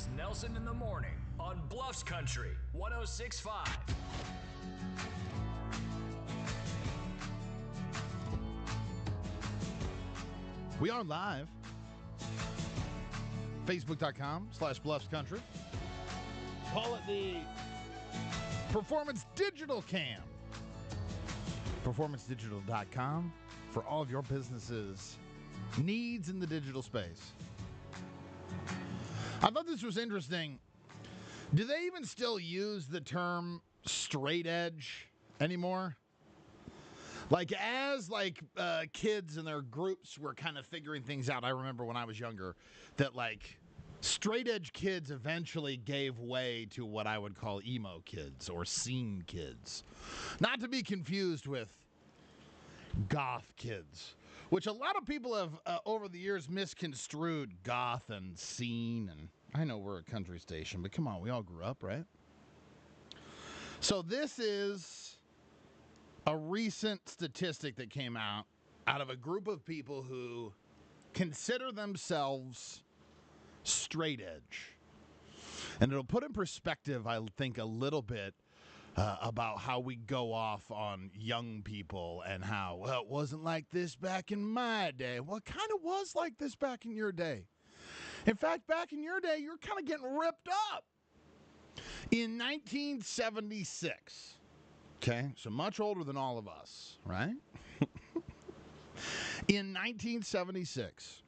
is Nelson in the Morning on Bluffs Country 106.5. We are live. Facebook.com/Bluffs Country. Call it the Performance Digital Cam. PerformanceDigital.com for all of your business's needs in the digital space. I thought this was interesting. Do they even still use the term straight edge anymore? Like, as kids and their groups were kind of figuring things out, I remember when I was younger that, like, straight edge kids eventually gave way to what I would call emo kids or scene kids. Not to be confused with goth kids, which a lot of people have over the years misconstrued goth and scene. And I know we're a country station, but come on, we all grew up, right? So this is a recent statistic that came out of a group of people who consider themselves straight edge. And it'll put in perspective, I think, a little bit about how we go off on young people and how, well, it wasn't like this back in my day. Well, it kind of was like this back in your day. In fact, back in your day, you're kind of getting ripped up. In 1976, okay, so much older than all of us, right? In 1976,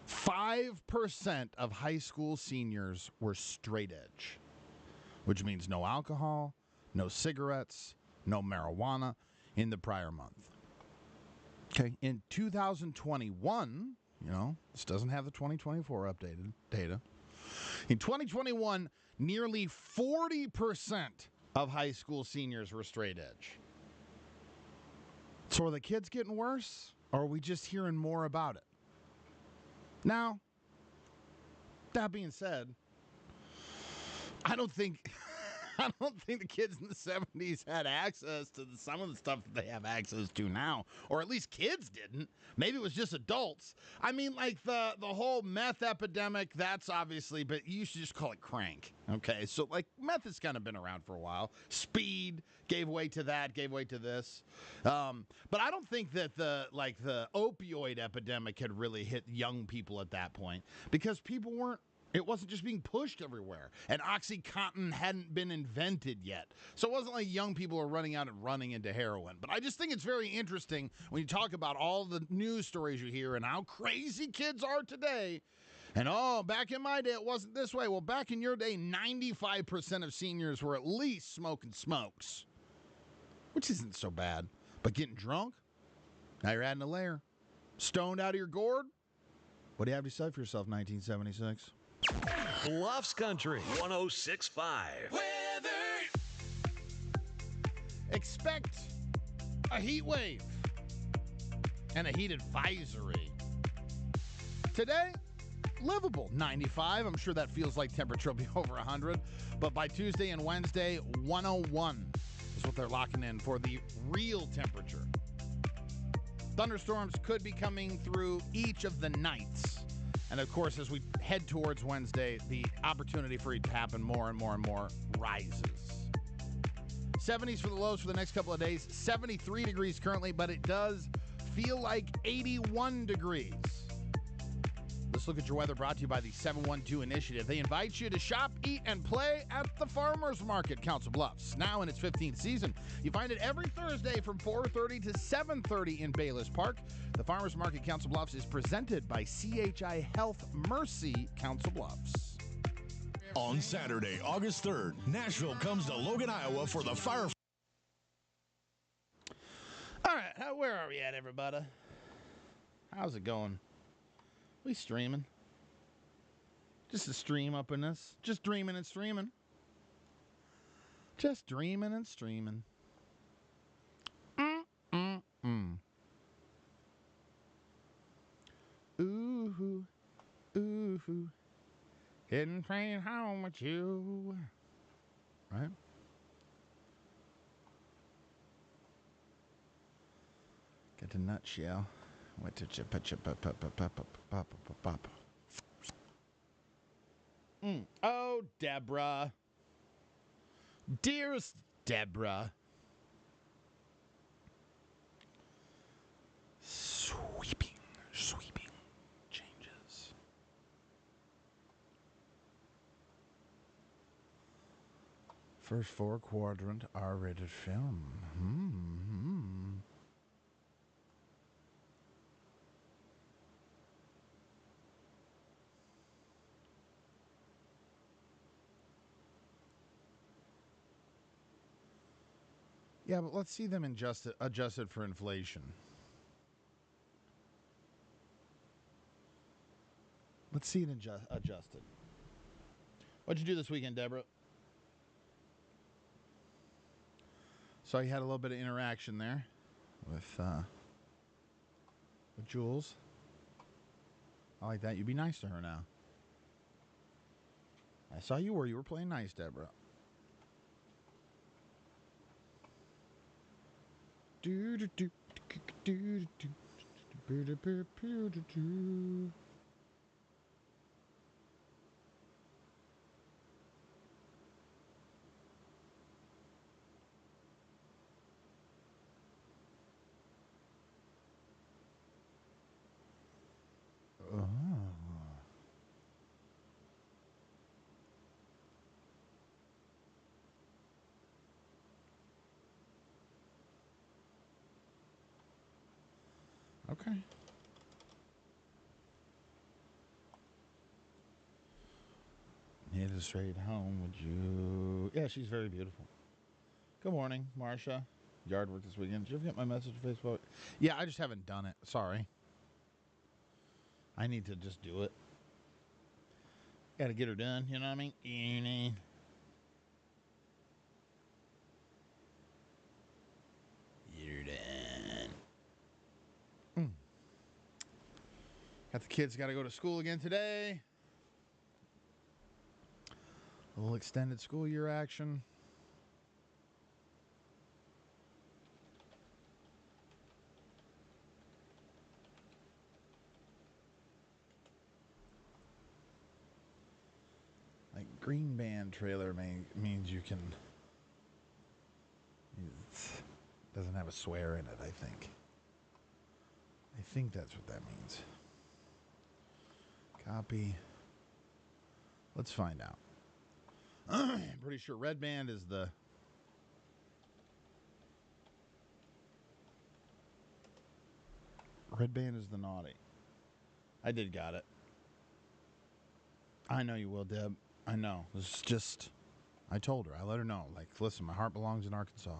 5% of high school seniors were straight edge, which means no alcohol, no cigarettes, no marijuana in the prior month. Okay, in 2021, this doesn't have the 2024 updated data. In 2021, nearly 40% of high school seniors were straight edge. So are the kids getting worse, or are we just hearing more about it? Now, that being said, I don't think the kids in the 70s had access to some of the stuff that they have access to now, or at least kids didn't. Maybe it was just adults. I mean, like the whole meth epidemic, that's obviously, but you should just call it crank. Okay, so like meth has kind of been around for a while. Speed gave way to that, gave way to this. But I don't think that the opioid epidemic had really hit young people at that point, because people weren't. It wasn't just being pushed everywhere. And OxyContin hadn't been invented yet. So it wasn't like young people were running out and running into heroin. But I just think it's very interesting when you talk about all the news stories you hear and how crazy kids are today. And, back in my day, it wasn't this way. Well, back in your day, 95% of seniors were at least smoking smokes, which isn't so bad. But getting drunk, now you're adding a layer. Stoned out of your gourd? What do you have to say for yourself, 1976? Bluffs Country 106.5. Weather. Expect a heat wave and a heat advisory. Today, livable, 95. I'm sure that feels like temperature will be over 100. But by Tuesday and Wednesday, 101 is what they're locking in for the real temperature. Thunderstorms could be coming through each of the nights. And, of course, as we head towards Wednesday, the opportunity for it to happen more and more and more rises. 70s for the lows for the next couple of days. 73 degrees currently, but it does feel like 81 degrees. Let's look at your weather, brought to you by the 712 Initiative. They invite you to shop, eat, and play at the Farmers Market, Council Bluffs. Now in its 15th season. You find it every Thursday from 4:30 to 7:30 in Bayless Park. The Farmers Market, Council Bluffs is presented by CHI Health Mercy, Council Bluffs. On Saturday, August 3rd, Nashville comes to Logan, Iowa for the Fire. All right, where are we at, everybody? How's it going? We streaming. Just a stream up in this. Just dreaming and streaming. Just dreaming and streaming. Ooh, ooh. Hitting train home with you. Right? Get the nutshell. What did you pop? Oh, Deborah. Dearest Deborah. Sweeping changes. First 4 quadrant R-rated film. Yeah, but let's see them adjusted for inflation. Let's see it adjusted. What'd you do this weekend, Deborah? So you had a little bit of interaction there with Jules. I like that. You be nice to her now. I saw you were playing nice, Deborah. Do do do do do do do. Okay. Need a straight home, would you? Yeah, she's very beautiful. Good morning, Marsha. Yard work this weekend. Did you ever get my message on Facebook? Yeah, I just haven't done it. Sorry. I need to just do it. Gotta get her done, you know what I mean? You're done. Got the kids got to go to school again today. A little extended school year action. Like Green Band trailer means you can. It doesn't have a swear in it, I think. I think that's what that means. Copy. Let's find out. I'm pretty sure Red Band is the... Red Band is the naughty. I did got it. I know you will, Deb. I know. It's just... I told her. I let her know. Like, listen, my heart belongs in Arkansas.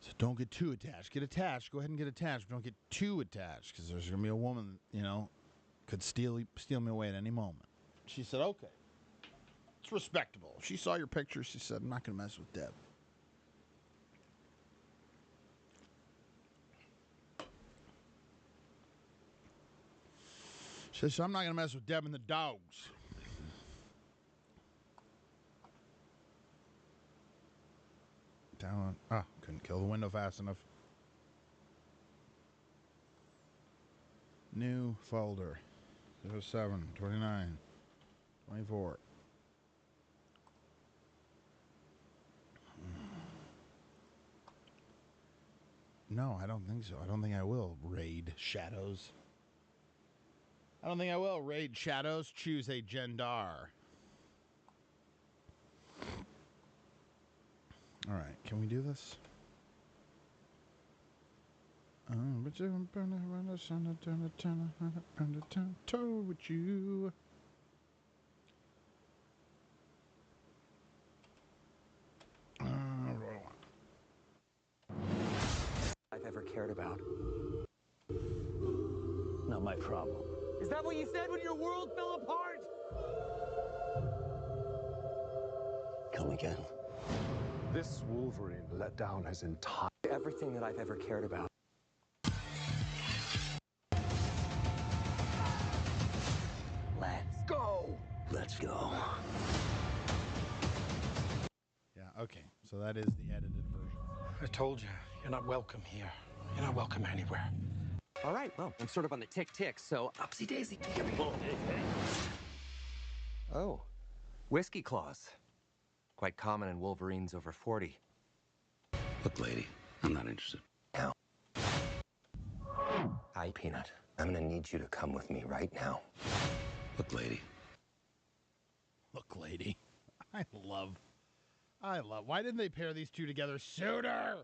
So don't get too attached. Get attached. Go ahead and get attached. But don't get too attached, because there's going to be a woman, could steal me away at any moment. She said, okay. It's respectable. She saw your picture. She said, I'm not going to mess with Deb. She said, I'm not going to mess with Deb and the dogs. Down. Couldn't kill the window fast enough. New folder. 07, 29, 24. No, I don't think so. I don't think I will raid shadows. I don't think I will raid shadows. Choose a Gendar. All right, can we do this? With you. What do I want? I've ever cared about. Not my problem. Is that what you said when your world fell apart? Come again. This Wolverine let down his entire... Everything that I've ever cared about. Let's go. Let's go. Yeah, okay. So that is the edited version. I told you, you're not welcome here. You're not welcome anywhere. All right, well, I'm sort of on the tick-tick, so upsy daisy. Here we go. Oh, whiskey claws. Quite common in Wolverines over 40. Look, lady, I'm not interested. Now. Hi, Peanut. I'm gonna need you to come with me right now. Look, lady. Look, lady. I love. Why didn't they pair these two together sooner?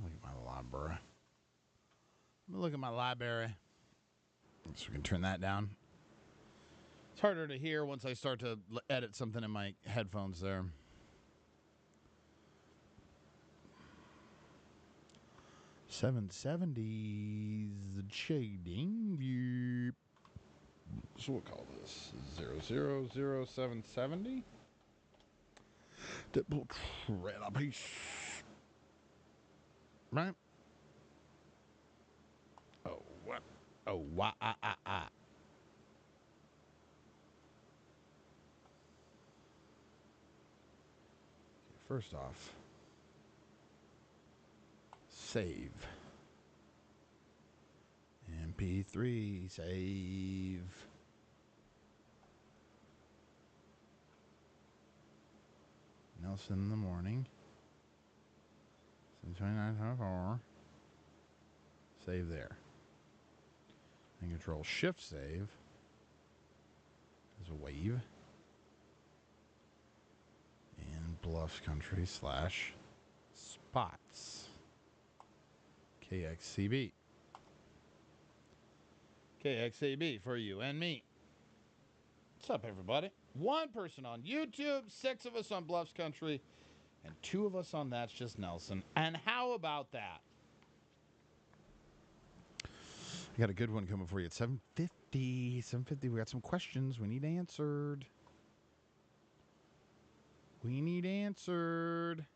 Look at my library. Let me look at my library. So we can turn that down. It's harder to hear once I start to edit something in my headphones there. $770s shading. Yep. So we'll call this 000770. Deadpool trailer piece. Right? Oh, what? Oh, wah, ah, ah, ah. First off, save. MP3, save. Nelson in the morning. 29.4. Save there. And control shift save. As a wave. And Bluffs Country / spots. KXCB. KXAB for you and me. What's up, everybody? One person on YouTube, 6 of us on Bluffs Country, and 2 of us on That's Just Nelson. And how about that? I got a good one coming for you at 7:50. 7:50. We got some questions we need answered. We need answered.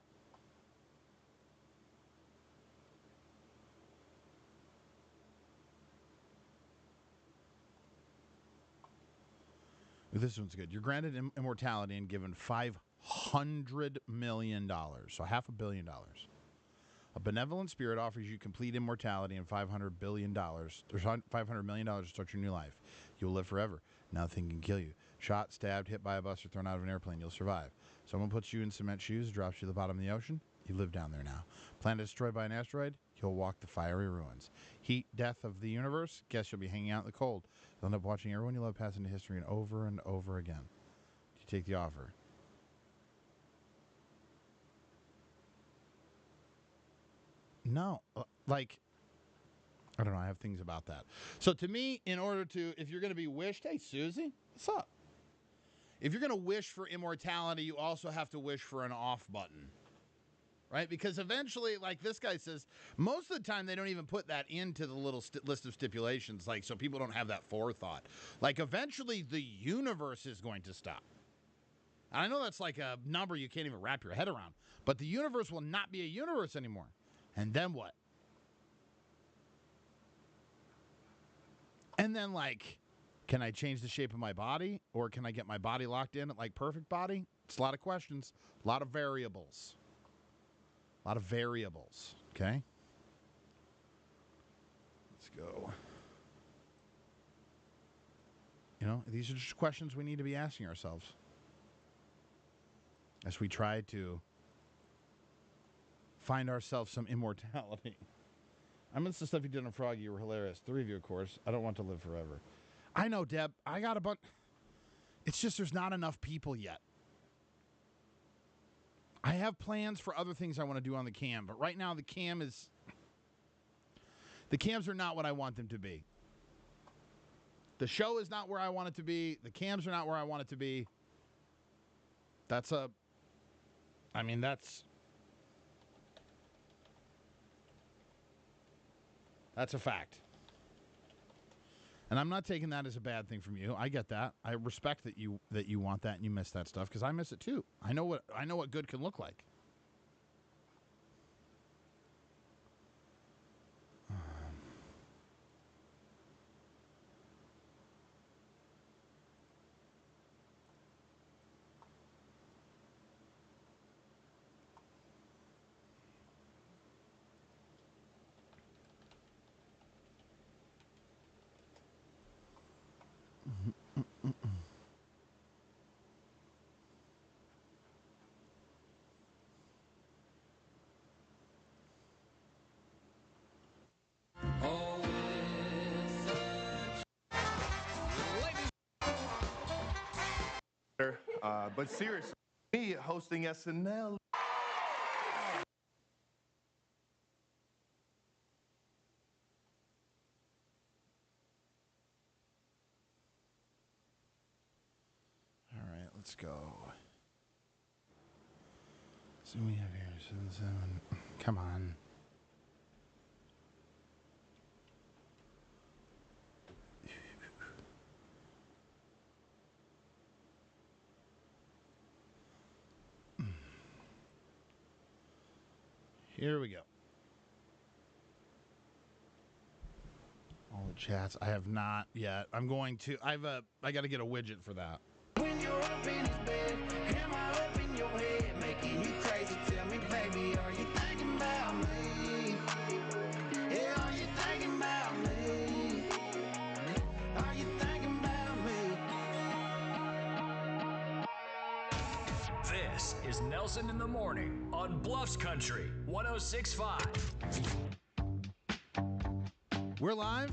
This one's good. You're granted immortality and given $500 million, so $500 million. A benevolent spirit offers you complete immortality and $500 billion. There's $500 million to start your new life. You'll live forever. Nothing can kill you. Shot, stabbed, hit by a bus, or thrown out of an airplane, you'll survive. Someone puts you in cement shoes, drops you to the bottom of the ocean, you live down there now. Planet destroyed by an asteroid, you'll walk the fiery ruins. Heat, death of the universe, guess you'll be hanging out in the cold. You'll end up watching everyone you love pass into history and over again. Do you take the offer? No. Like, I don't know. I have things about that. So to me, in order to, if you're going to be wished, hey, Susie, what's up? If you're going to wish for immortality, you also have to wish for an off button. Right? Because eventually, like this guy says, most of the time they don't even put that into the little list of stipulations, like so people don't have that forethought. Like eventually the universe is going to stop. And I know that's like a number you can't even wrap your head around, but the universe will not be a universe anymore. And then what? And then like, can I change the shape of my body? Or can I get my body locked in at like perfect body? It's a lot of questions, a lot of variables. A lot of variables, okay? Let's go. You know, these are just questions we need to be asking ourselves as we try to find ourselves some immortality. I miss the stuff you did on Froggy. You were hilarious. 3 of you, of course. I don't want to live forever. I know, Deb. I got a bunch. It's just there's not enough people yet. I have plans for other things I want to do on the cam, but right now the cams are not what I want them to be. The show is not where I want it to be. The cams are not where I want it to be. That's a fact. And I'm not taking that as a bad thing from you. I get that. I respect that you want that and you miss that stuff because I miss it too. I know what good can look like. But seriously, me hosting SNL. All right, let's go. So we have here 77. Come on. Here we go. All the chats. I have not yet. I'm going to. I got to get a widget for that. When you're up in his bed, am I up in your head, making you crazy? Tell me, baby, are you thinking about me? Yeah, are you thinking about me? Are you thinking about me? This is Nelson in the Morning on Bluffs Country 106.5. We're live.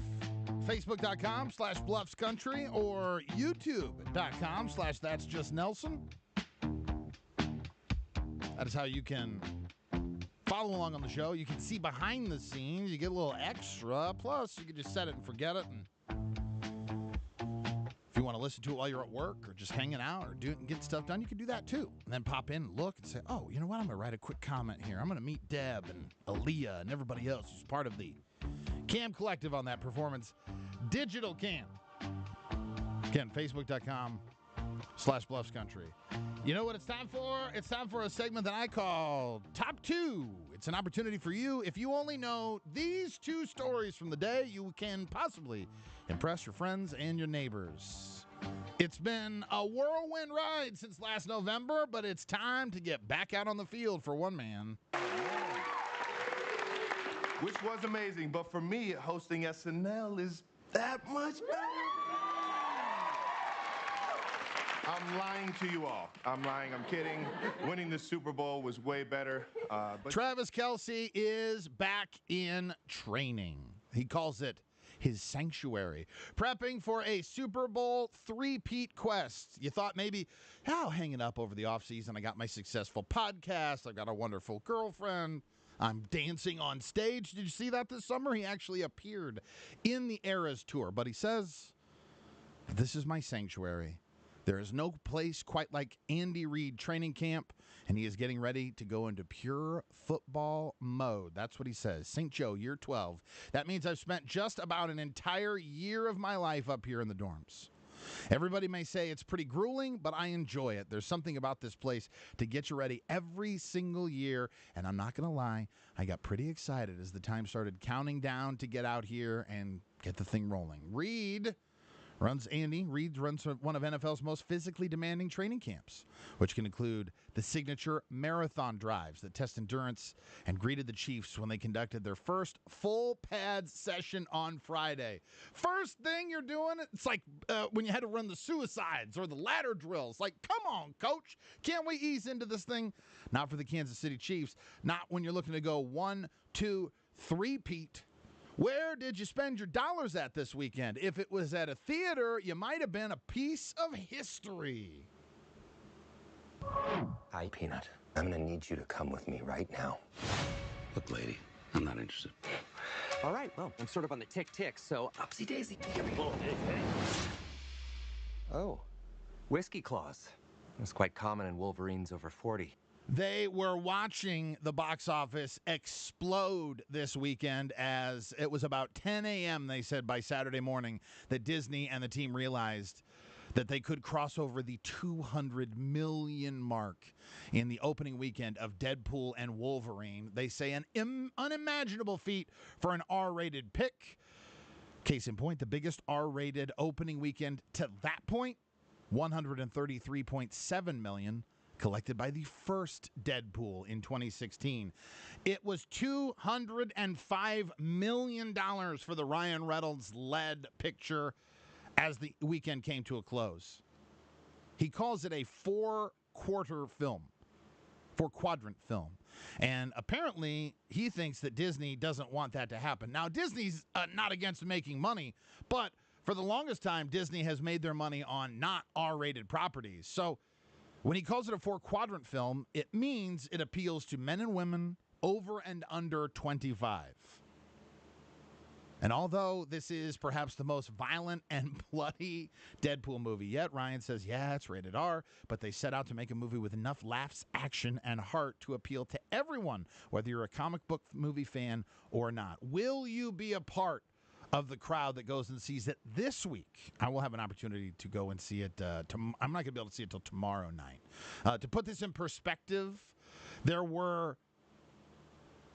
Facebook.com/BluffsCountry or YouTube.com/That's Just Nelson. That is how you can follow along on the show. You can see behind the scenes. You get a little extra. Plus, you can just set it and forget it. And if you want to listen to it while you're at work or just hanging out or get stuff done, you can do that too. And then pop in, look, and say, oh, you know what? I'm going to write a quick comment here. I'm going to meet Deb and Aaliyah and everybody else who's part of the Cam Collective on that performance. Digital Cam. Again, Facebook.com/Bluffs Country. You know what it's time for? It's time for a segment that I call Top 2. It's an opportunity for you. If you only know these 2 stories from the day, you can possibly impress your friends and your neighbors. It's been a whirlwind ride since last November, but it's time to get back out on the field for one man. Which was amazing, but for me, hosting SNL is that much better. I'm lying to you all. I'm lying. I'm kidding. Winning the Super Bowl was way better. But Travis Kelce is back in training. He calls it his sanctuary, prepping for a Super Bowl three-peat quest. You thought maybe, I'll hang it up over the offseason. I got my successful podcast. I've got a wonderful girlfriend. I'm dancing on stage. Did you see that this summer? He actually appeared in the Eras Tour. But he says, this is my sanctuary. There is no place quite like Andy Reid training camp, and he is getting ready to go into pure football mode. That's what he says. St. Joe, year 12. That means I've spent just about an entire year of my life up here in the dorms. Everybody may say it's pretty grueling, but I enjoy it. There's something about this place to get you ready every single year, and I'm not going to lie, I got pretty excited as the time started counting down to get out here and get the thing rolling. Reid runs one of NFL's most physically demanding training camps, which can include the signature marathon drives that test endurance, and greeted the Chiefs when they conducted their first full pads session on Friday. First thing you're doing, it's like when you had to run the suicides or the ladder drills. Like, come on, coach. Can't we ease into this thing? Not for the Kansas City Chiefs. Not when you're looking to go 1, 2, 3-peat. Where did you spend your dollars at this weekend? If it was at a theater, you might have been a piece of history. Hi, Peanut. I'm gonna need you to come with me right now. Look, lady, I'm not interested. All right, well, I'm sort of on the tick-tick, so upsy daisy. Oh, Whiskey Claws. It's quite common in Wolverines over 40. They were watching the box office explode this weekend as it was about 10 a.m., they said, by Saturday morning, that Disney and the team realized that they could cross over the 200 million mark in the opening weekend of Deadpool and Wolverine. They say an unimaginable feat for an R-rated pick. Case in point, the biggest R-rated opening weekend to that point, $133.7 million. Collected by the first Deadpool in 2016. It was $205 million for the Ryan Reynolds-led picture as the weekend came to a close. He calls it a four-quadrant film. And apparently, he thinks that Disney doesn't want that to happen. Now, Disney's not against making money, but for the longest time, Disney has made their money on not R-rated properties. So When he calls it a 4-quadrant film, it means it appeals to men and women over and under 25. And although this is perhaps the most violent and bloody Deadpool movie yet, Ryan says, yeah, it's rated R, but they set out to make a movie with enough laughs, action, and heart to appeal to everyone, whether you're a comic book movie fan or not. Will you be a part of the crowd that goes and sees it this week? I will have an opportunity to go and see it. I'm not going to be able to see it till tomorrow night. To put this in perspective, there were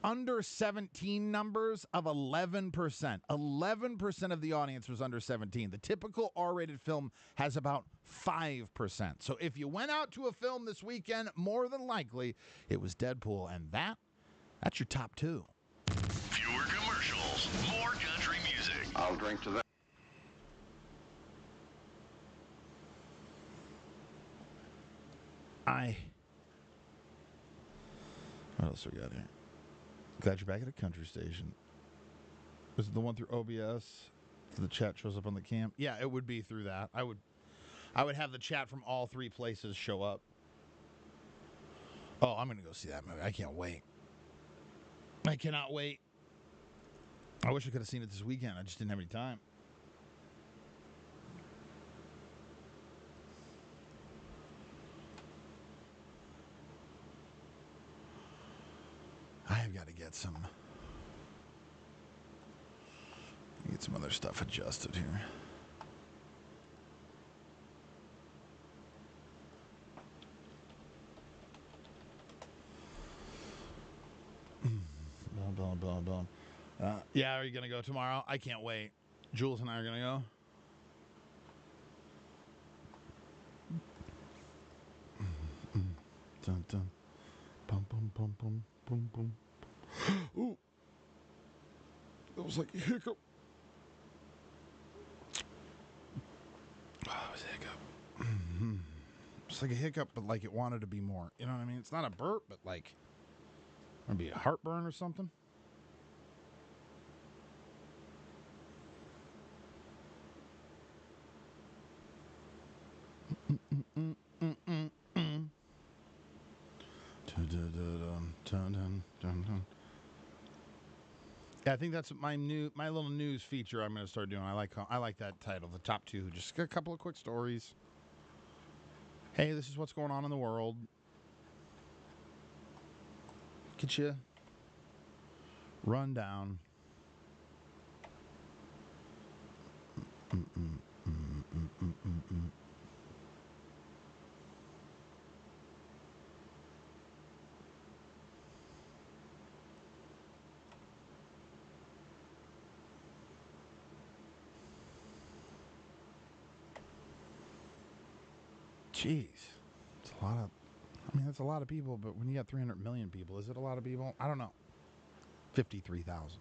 under 17 numbers of 11%. 11% of the audience was under 17. The typical R-rated film has about 5%. So if you went out to a film this weekend, more than likely it was Deadpool, and that's your top two. Fewer commercials, more country music. I'll drink to that. What else we got here? Glad you're back at a country station. Is it the one through OBS? So the chat shows up on the cam? Yeah, it would be through that. I would have the chat from all three places show up. Oh, I'm going to go see that movie. I can't wait. I cannot wait. I wish I could have seen it this weekend. I just didn't have any time. I have got to get some other stuff adjusted here. Yeah, are you going to go tomorrow? I can't wait. Jules and I are going to go. Dun, dun. Bum, bum, bum, bum, bum, bum. Ooh. That was like a hiccup. Oh, it was a hiccup. It's like a hiccup, but like it wanted to be more. You know what I mean? It's not a burp, but like maybe a heartburn or something. Yeah, I think that's my little news feature I'm going to start doing. I like that title, the top two. Just a couple of quick stories. Hey, this is what's going on in the world. Get you run down. Jeez. It's a lot of, that's a lot of people, but when you got 300 million people, is it a lot of people? I don't know. 53,000.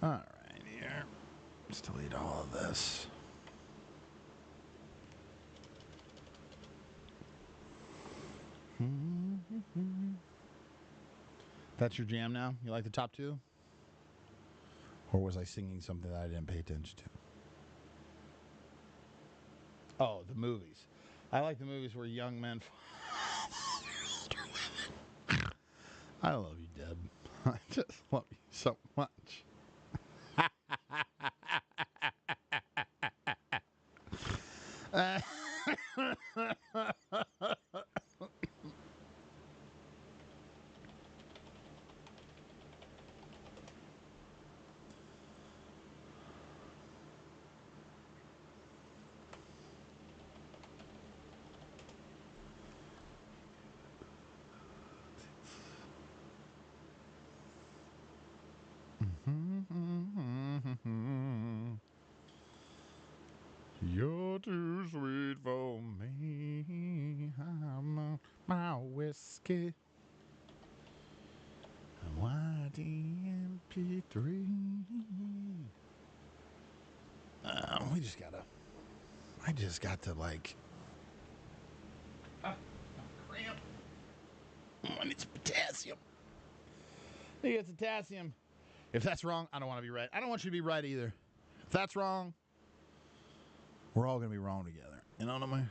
All right, here. Let's delete all of this. That's your jam now? You like the top two? Or was I singing something that I didn't pay attention to? Oh, the movies. I like the movies where young men I love you, Deb. I just love you so much. You're too sweet for me. I'm on my whiskey. YDMP3. I just got to like. Cramp. I need some potassium. I need some potassium. If that's wrong, I don't want to be right. I don't want you to be right either. If that's wrong, we're all going to be wrong together. You know what I mean?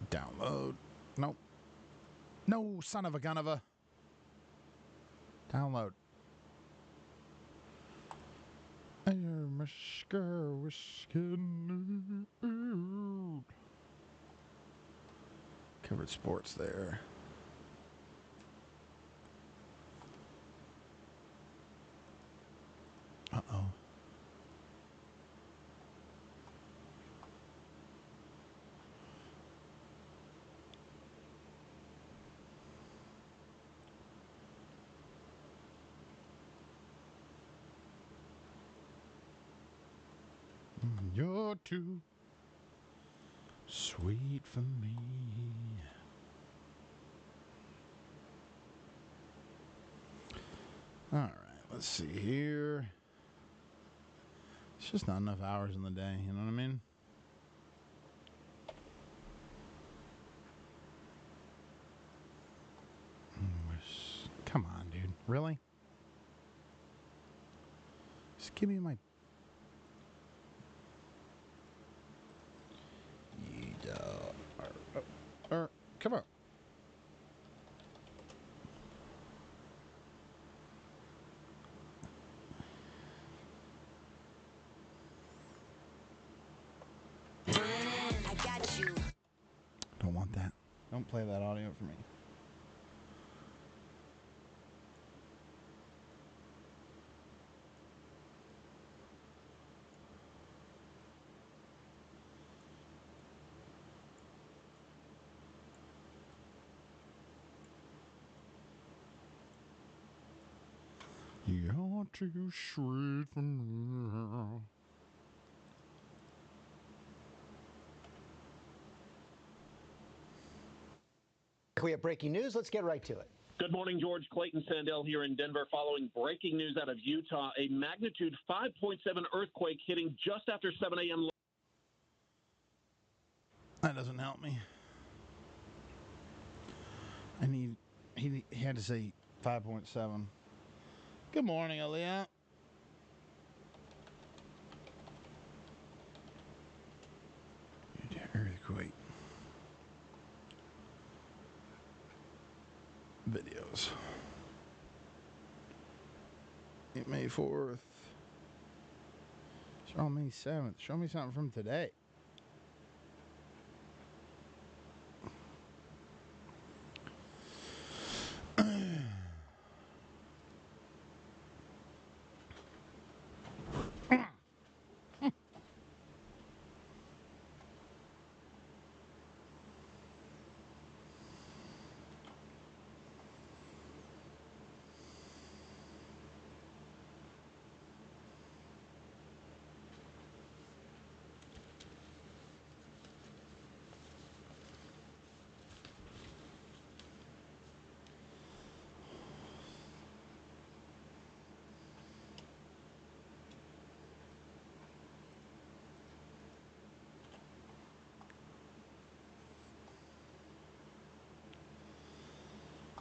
Download. Nope. No, son of a gun of a. Download. Covered sports there. Uh-oh. You're too sweet for me. All right, let's see here. It's just not enough hours in the day, you know what I mean? Come on, dude. Really? Just give me my... Come on. I got you. Don't want that. Don't play that audio for me. You're too sweet for me. We have breaking news. Let's get right to it. Good morning, George. Clayton Sandell here in Denver following breaking news out of Utah. A magnitude 5.7 earthquake hitting just after 7 a.m. That doesn't help me. He had to say 5.7. Good morning, Aaliyah. Earthquake. Videos. May 4th. Show me 7th. Show me something from today.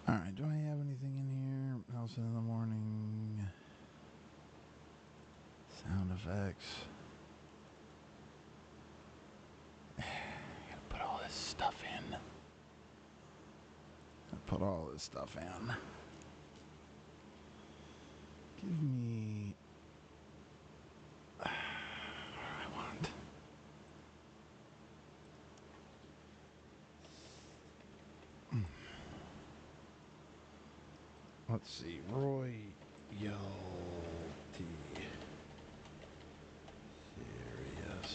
All right, do I have anything in here? Nelson in the morning. Sound effects. Gotta put all this stuff in. Put all this stuff in. Give me... what do I want? Let's see. Roy Yalty. Serious.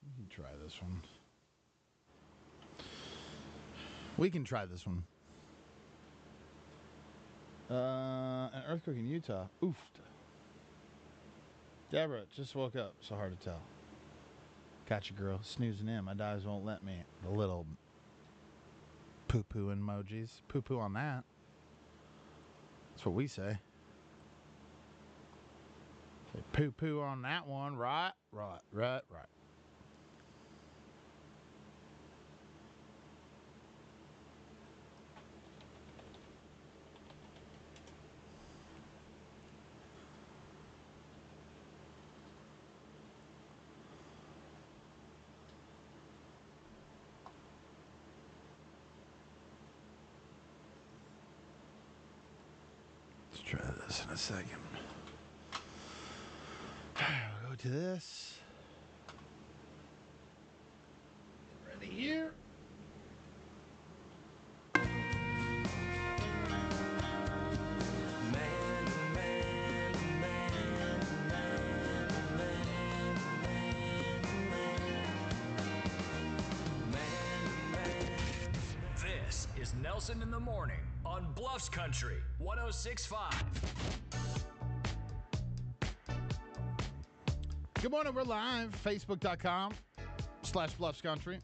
We can try this one. We can try this one. An earthquake in Utah. Oof. Deborah, just woke up. So hard to tell. Gotcha, girl. Snoozing in. My eyes won't let me. The little poo-poo emojis. Poo-poo on that. That's what we say. Say poo-poo on that one. Right. Let's try this in a second. We'll go to this. Get ready here. This is Nelson in the Morning on Bluffs Country 106.5. Good morning. We're live. Facebook.com/BluffsCountry.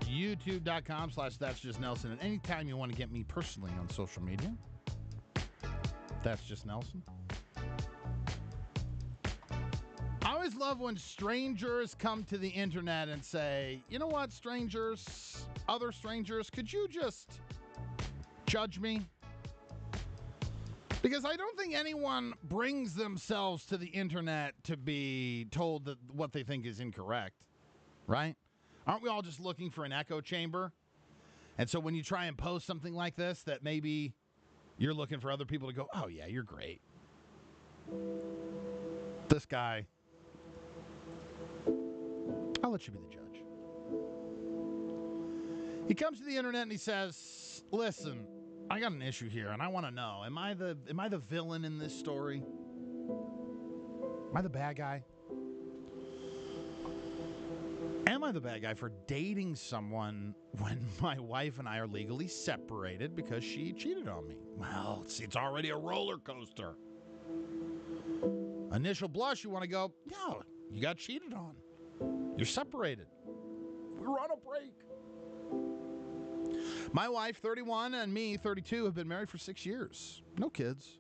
YouTube.com/That's Just Nelson. And anytime you want to get me personally on social media, That's Just Nelson. I always love when strangers come to the internet and say, you know what, strangers, other strangers, could you just judge me? Because I don't think anyone brings themselves to the internet to be told that what they think is incorrect, right? Aren't we all just looking for an echo chamber? And so when you try and post something like this, that maybe you're looking for other people to go, oh yeah, you're great. This guy, I'll let you be the judge. He comes to the internet and he says, listen, I got an issue here, and I want to know, am I the villain in this story? Am I the bad guy? Am I the bad guy for dating someone when my wife and I are legally separated because she cheated on me? Well, it's already a roller coaster. Initial blush, you want to go, no, you got cheated on. You're separated. We're on a break. My wife, 31, and me, 32, have been married for 6 years. No kids.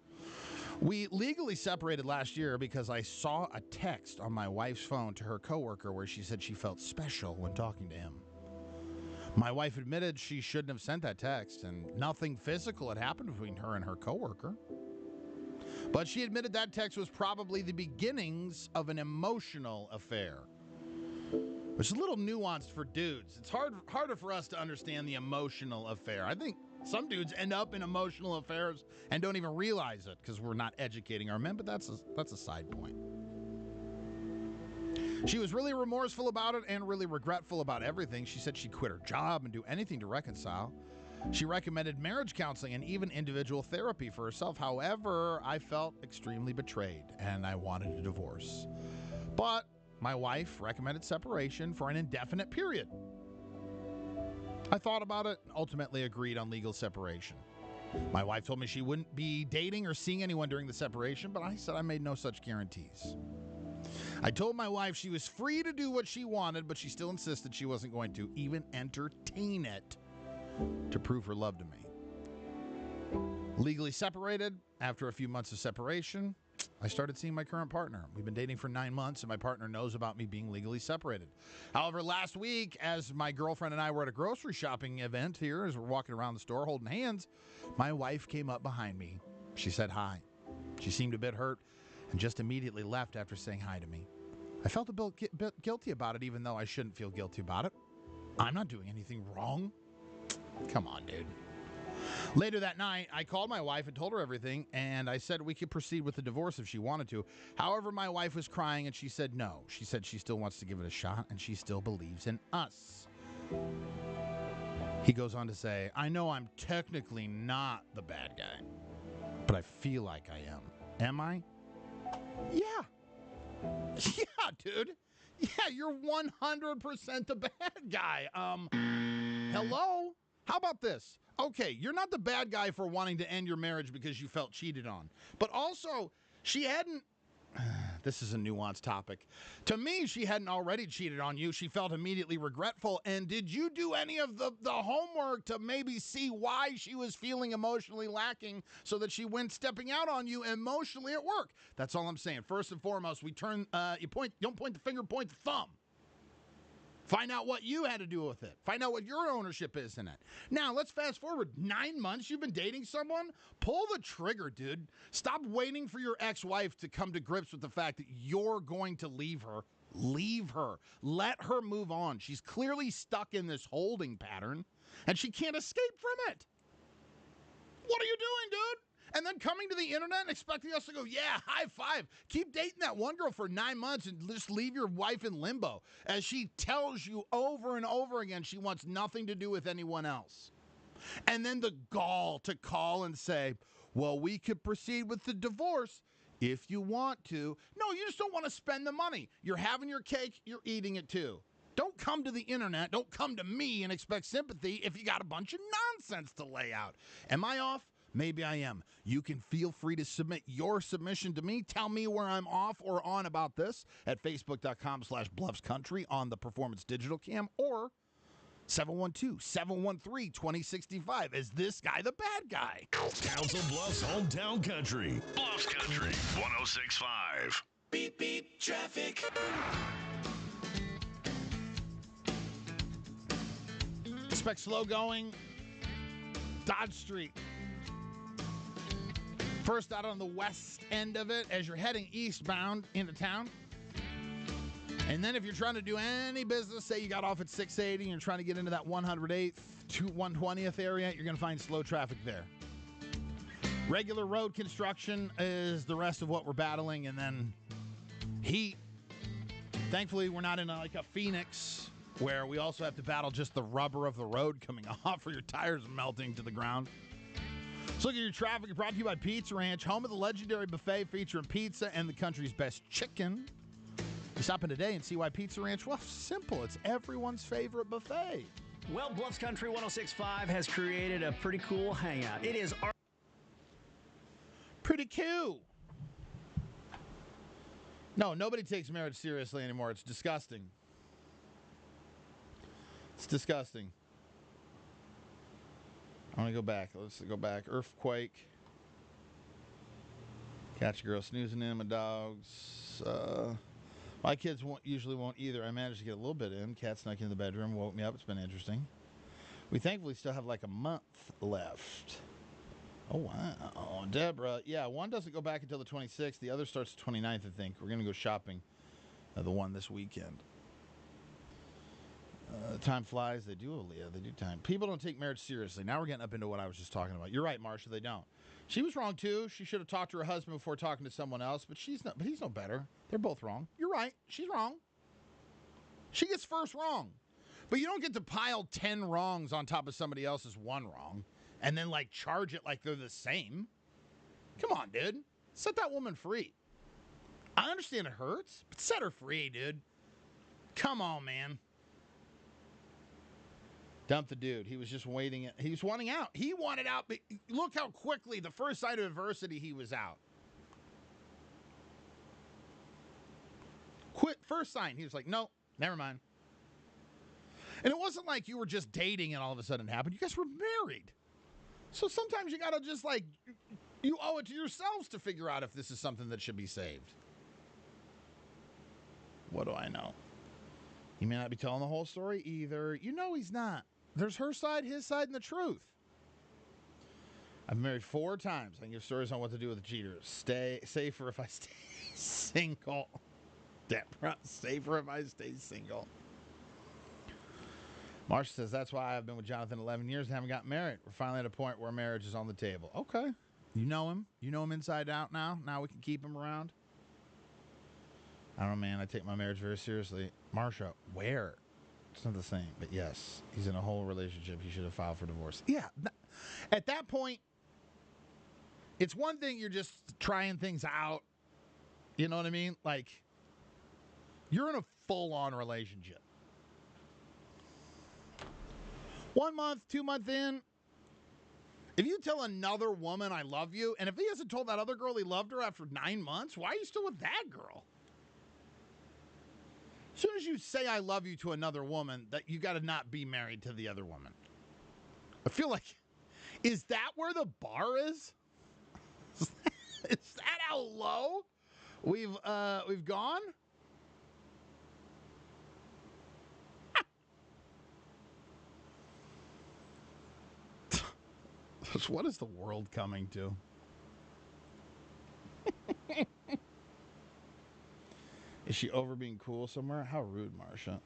We legally separated last year because I saw a text on my wife's phone to her coworker where she said she felt special when talking to him. My wife admitted she shouldn't have sent that text, and nothing physical had happened between her and her coworker. But she admitted that text was probably the beginnings of an emotional affair. Which is a little nuanced for dudes. It's harder for us to understand the emotional affair. I think some dudes end up in emotional affairs and don't even realize it because we're not educating our men, but that's a side point. She was really remorseful about it and really regretful about everything. She said she'd quit her job and do anything to reconcile. She recommended marriage counseling and even individual therapy for herself. However, I felt extremely betrayed and I wanted a divorce. But my wife recommended separation for an indefinite period. I thought about it and ultimately agreed on legal separation. My wife told me she wouldn't be dating or seeing anyone during the separation, but I said I made no such guarantees. I told my wife she was free to do what she wanted, but she still insisted she wasn't going to even entertain it to prove her love to me. Legally separated, after a few months of separation, I started seeing my current partner. We've been dating for 9 months, and my partner knows about me being legally separated. However, last week, as my girlfriend and I were at a grocery shopping event here, as we're walking around the store holding hands, my wife came up behind me. She said hi. She seemed a bit hurt and just immediately left after saying hi to me. I felt a bit guilty about it, even though I shouldn't feel guilty about it. I'm not doing anything wrong. Come on, dude. Later that night, I called my wife and told her everything, and I said we could proceed with the divorce if she wanted to. However, my wife was crying, and she said no. She said she still wants to give it a shot, and she still believes in us. He goes on to say, I know I'm technically not the bad guy, but I feel like I am. Am I? Yeah. Yeah, dude. Yeah, you're 100% the bad guy. Hello? How about this? Okay, you're not the bad guy for wanting to end your marriage because you felt cheated on. But also, she hadn't. This is a nuanced topic. To me, she hadn't already cheated on you. She felt immediately regretful. And did you do any of the homework to maybe see why she was feeling emotionally lacking so that she went stepping out on you emotionally at work? That's all I'm saying. First and foremost, we turn, don't point the finger, point the thumb. Find out what you had to do with it. Find out what your ownership is in it. Now, let's fast forward. 9 months you've been dating someone? Pull the trigger, dude. Stop waiting for your ex-wife to come to grips with the fact that you're going to leave her. Leave her. Let her move on. She's clearly stuck in this holding pattern, and she can't escape from it. What are you doing, dude? And then coming to the internet and expecting us to go, yeah, high five. Keep dating that one girl for 9 months and just leave your wife in limbo as she tells you over and over again she wants nothing to do with anyone else. And then the gall to call and say, well, we could proceed with the divorce if you want to. No, you just don't want to spend the money. You're having your cake, you're eating it too. Don't come to the internet, don't come to me and expect sympathy if you got a bunch of nonsense to lay out. Am I off? Maybe I am. You can feel free to submit your submission to me. Tell me where I'm off or on about this at facebook.com/BluffsCountry on the Performance Digital Cam or 712-713-2065. Is this guy the bad guy? Council Bluffs Hometown Country. Bluffs Country 106.5. Beep, beep, traffic. Expect slow going. Dodge Street. First out on the west end of it as you're heading eastbound into town. And then if you're trying to do any business, say you got off at 680 and you're trying to get into that 108th to 120th area, you're going to find slow traffic there. Regular road construction is the rest of what we're battling. And then heat. Thankfully, we're not in like a Phoenix where we also have to battle just the rubber of the road coming off or your tires melting to the ground. So look at your traffic brought to you by Pizza Ranch, home of the legendary buffet featuring pizza and the country's best chicken. You stop in today and see why Pizza Ranch, well, simple. It's everyone's favorite buffet. Well, Bluffs Country 106.5 has created a pretty cool hangout. It is our pretty cool. No, nobody takes marriage seriously anymore. It's disgusting. It's disgusting. I want to go back. Let's go back. Earthquake. Catch a girl snoozing in my dogs. My kids usually won't either. I managed to get a little bit in. Cat snuck into the bedroom, woke me up. It's been interesting. We thankfully still have like a month left. Oh, wow. Deborah. Yeah, one doesn't go back until the 26th. The other starts the 29th, I think. We're going to go shopping. The one this weekend. Time flies. They do, Aaliyah. They do time. People don't take marriage seriously. Now we're getting up into what I was just talking about. You're right, Marsha. They don't. She was wrong, too. She should have talked to her husband before talking to someone else, but he's no better. They're both wrong. You're right. She's wrong. She gets first wrong. But you don't get to pile 10 wrongs on top of somebody else's one wrong and then, like, charge it like they're the same. Come on, dude. Set that woman free. I understand it hurts, but set her free, dude. Come on, man. Dump the dude. He was just waiting. He was wanting out. He wanted out. But look how quickly, the first sign of adversity, he was out. First sign. He was like, no, never mind. And it wasn't like you were just dating and all of a sudden it happened. You guys were married. So sometimes you got to just like, you owe it to yourselves to figure out if this is something that should be saved. What do I know? He may not be telling the whole story either. You know he's not. There's her side, his side, and the truth. I've been married 4 times. I can give stories on what to do with the cheaters. Stay safer if I stay single. Deborah, safer if I stay single. Marsha says, that's why I've been with Jonathan 11 years and haven't gotten married. We're finally at a point where marriage is on the table. Okay. You know him. You know him inside out now. Now we can keep him around. I don't know, man. I take my marriage very seriously. Marsha, where? It's not the same. But yes, he's in a whole relationship. He should have filed for divorce. Yeah. At that point, it's one thing you're just trying things out. You know what I mean? Like, you're in a full-on relationship. 1 month, 2 month in, if you tell another woman I love you, and if he hasn't told that other girl he loved her after 9 months, why are you still with that girl? As soon as you say I love you to another woman, that you got to not be married to the other woman. I feel like, is that where the bar is? Is that how low we've gone? What is the world coming to? Is she over being cool somewhere? How rude, Marcia.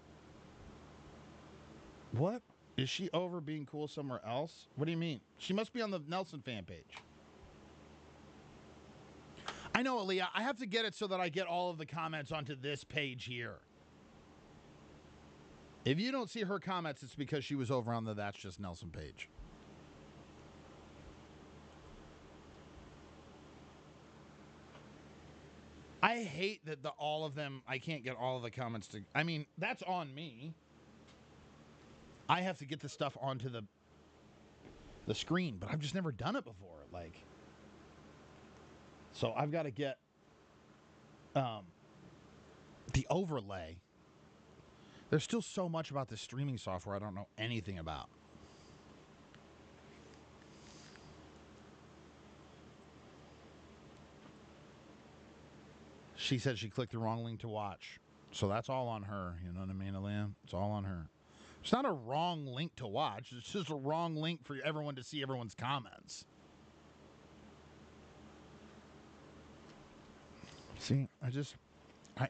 What? Is she over being cool somewhere else? What do you mean? She must be on the Nelson fan page. I know, Aaliyah. I have to get it so that I get all of the comments onto this page here. If you don't see her comments, it's because she was over on the That's Just Nelson page. I hate that all of them, I can't get all of the comments to, I mean, that's on me. I have to get the stuff onto the screen, but I've just never done it before. Like, so I've got to get the overlay. There's still so much about this streaming software I don't know anything about. She said she clicked the wrong link to watch. So that's all on her. You know what I mean, Aaliyah? It's all on her. It's not a wrong link to watch. It's just a wrong link for everyone to see everyone's comments. See, I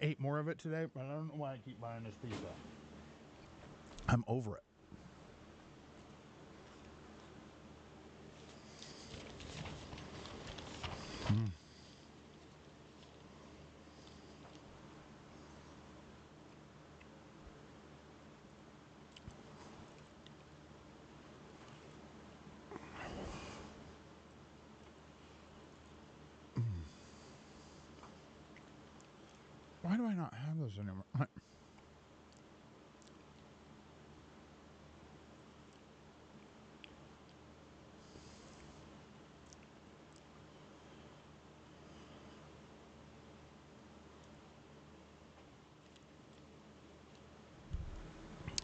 ate more of it today, but I don't know why I keep buying this pizza. I'm over it. Why do I not have those anymore?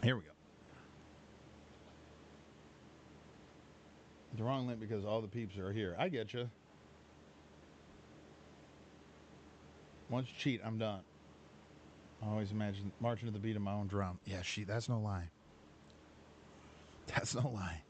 Here we go. The wrong link because all the peeps are here. I get you. Once you cheat, I'm done. I always imagine marching to the beat of my own drum. Yeah, that's no lie. That's no lie.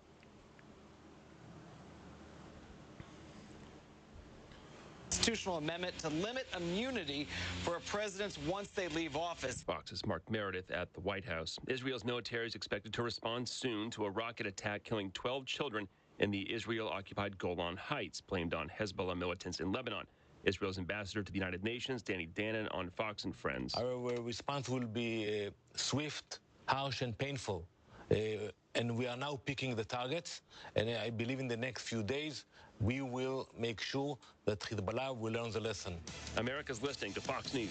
Constitutional amendment to limit immunity for a president once they leave office. Fox's Mark Meredith at the White House. Israel's military is expected to respond soon to a rocket attack killing 12 children in the Israel-occupied Golan Heights, blamed on Hezbollah militants in Lebanon. Israel's ambassador to the United Nations, Danny Danon, on Fox and Friends. Our response will be swift, harsh, and painful. And we are now picking the targets. And I believe in the next few days, we will make sure that Hezbollah will learn the lesson. America's listening to Fox News.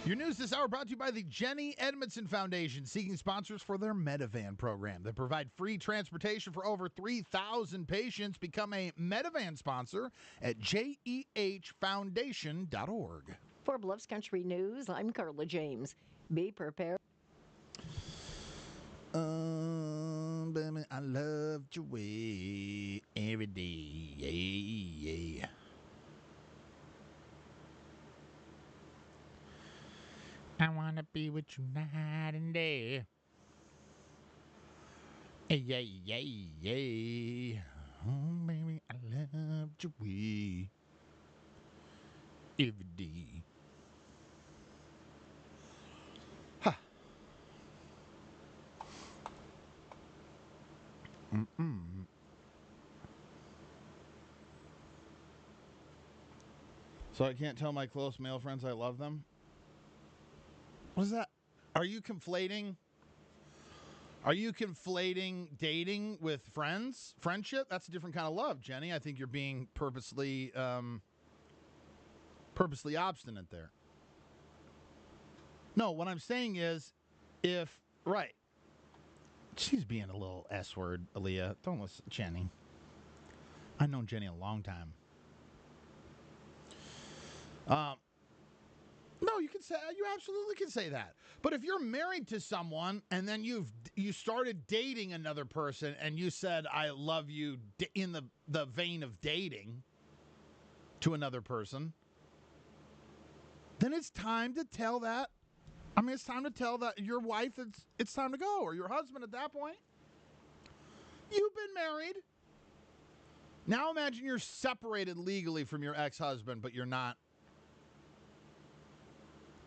Your news this hour brought to you by the Jenny Edmondson Foundation, seeking sponsors for their Medivan program. They provide free transportation for over 3,000 patients. Become a Medivan sponsor at jehfoundation.org. For Bluffs Country News, I'm Carla James. Be prepared. Baby, I loved your way every day. Yeah. I want to be with you night and day. Yeah. Oh, baby, I loved your way every day. Ha. So I can't tell my close male friends I love them? What is that? Are you conflating dating with friends? Friendship? That's a different kind of love, Jenny. I think you're being purposely obstinate there. No, what I'm saying is Right. She's being a little S-word, Aaliyah. Don't listen, Jenny. I've known Jenny a long time. No, you absolutely can say that. But if you're married to someone and then you started dating another person and you said I love you in the vein of dating to another person, then it's time to tell that. I mean, it's time to tell that your wife it's time to go, or your husband at that point. You've been married. Now imagine you're separated legally from your ex-husband, but you're not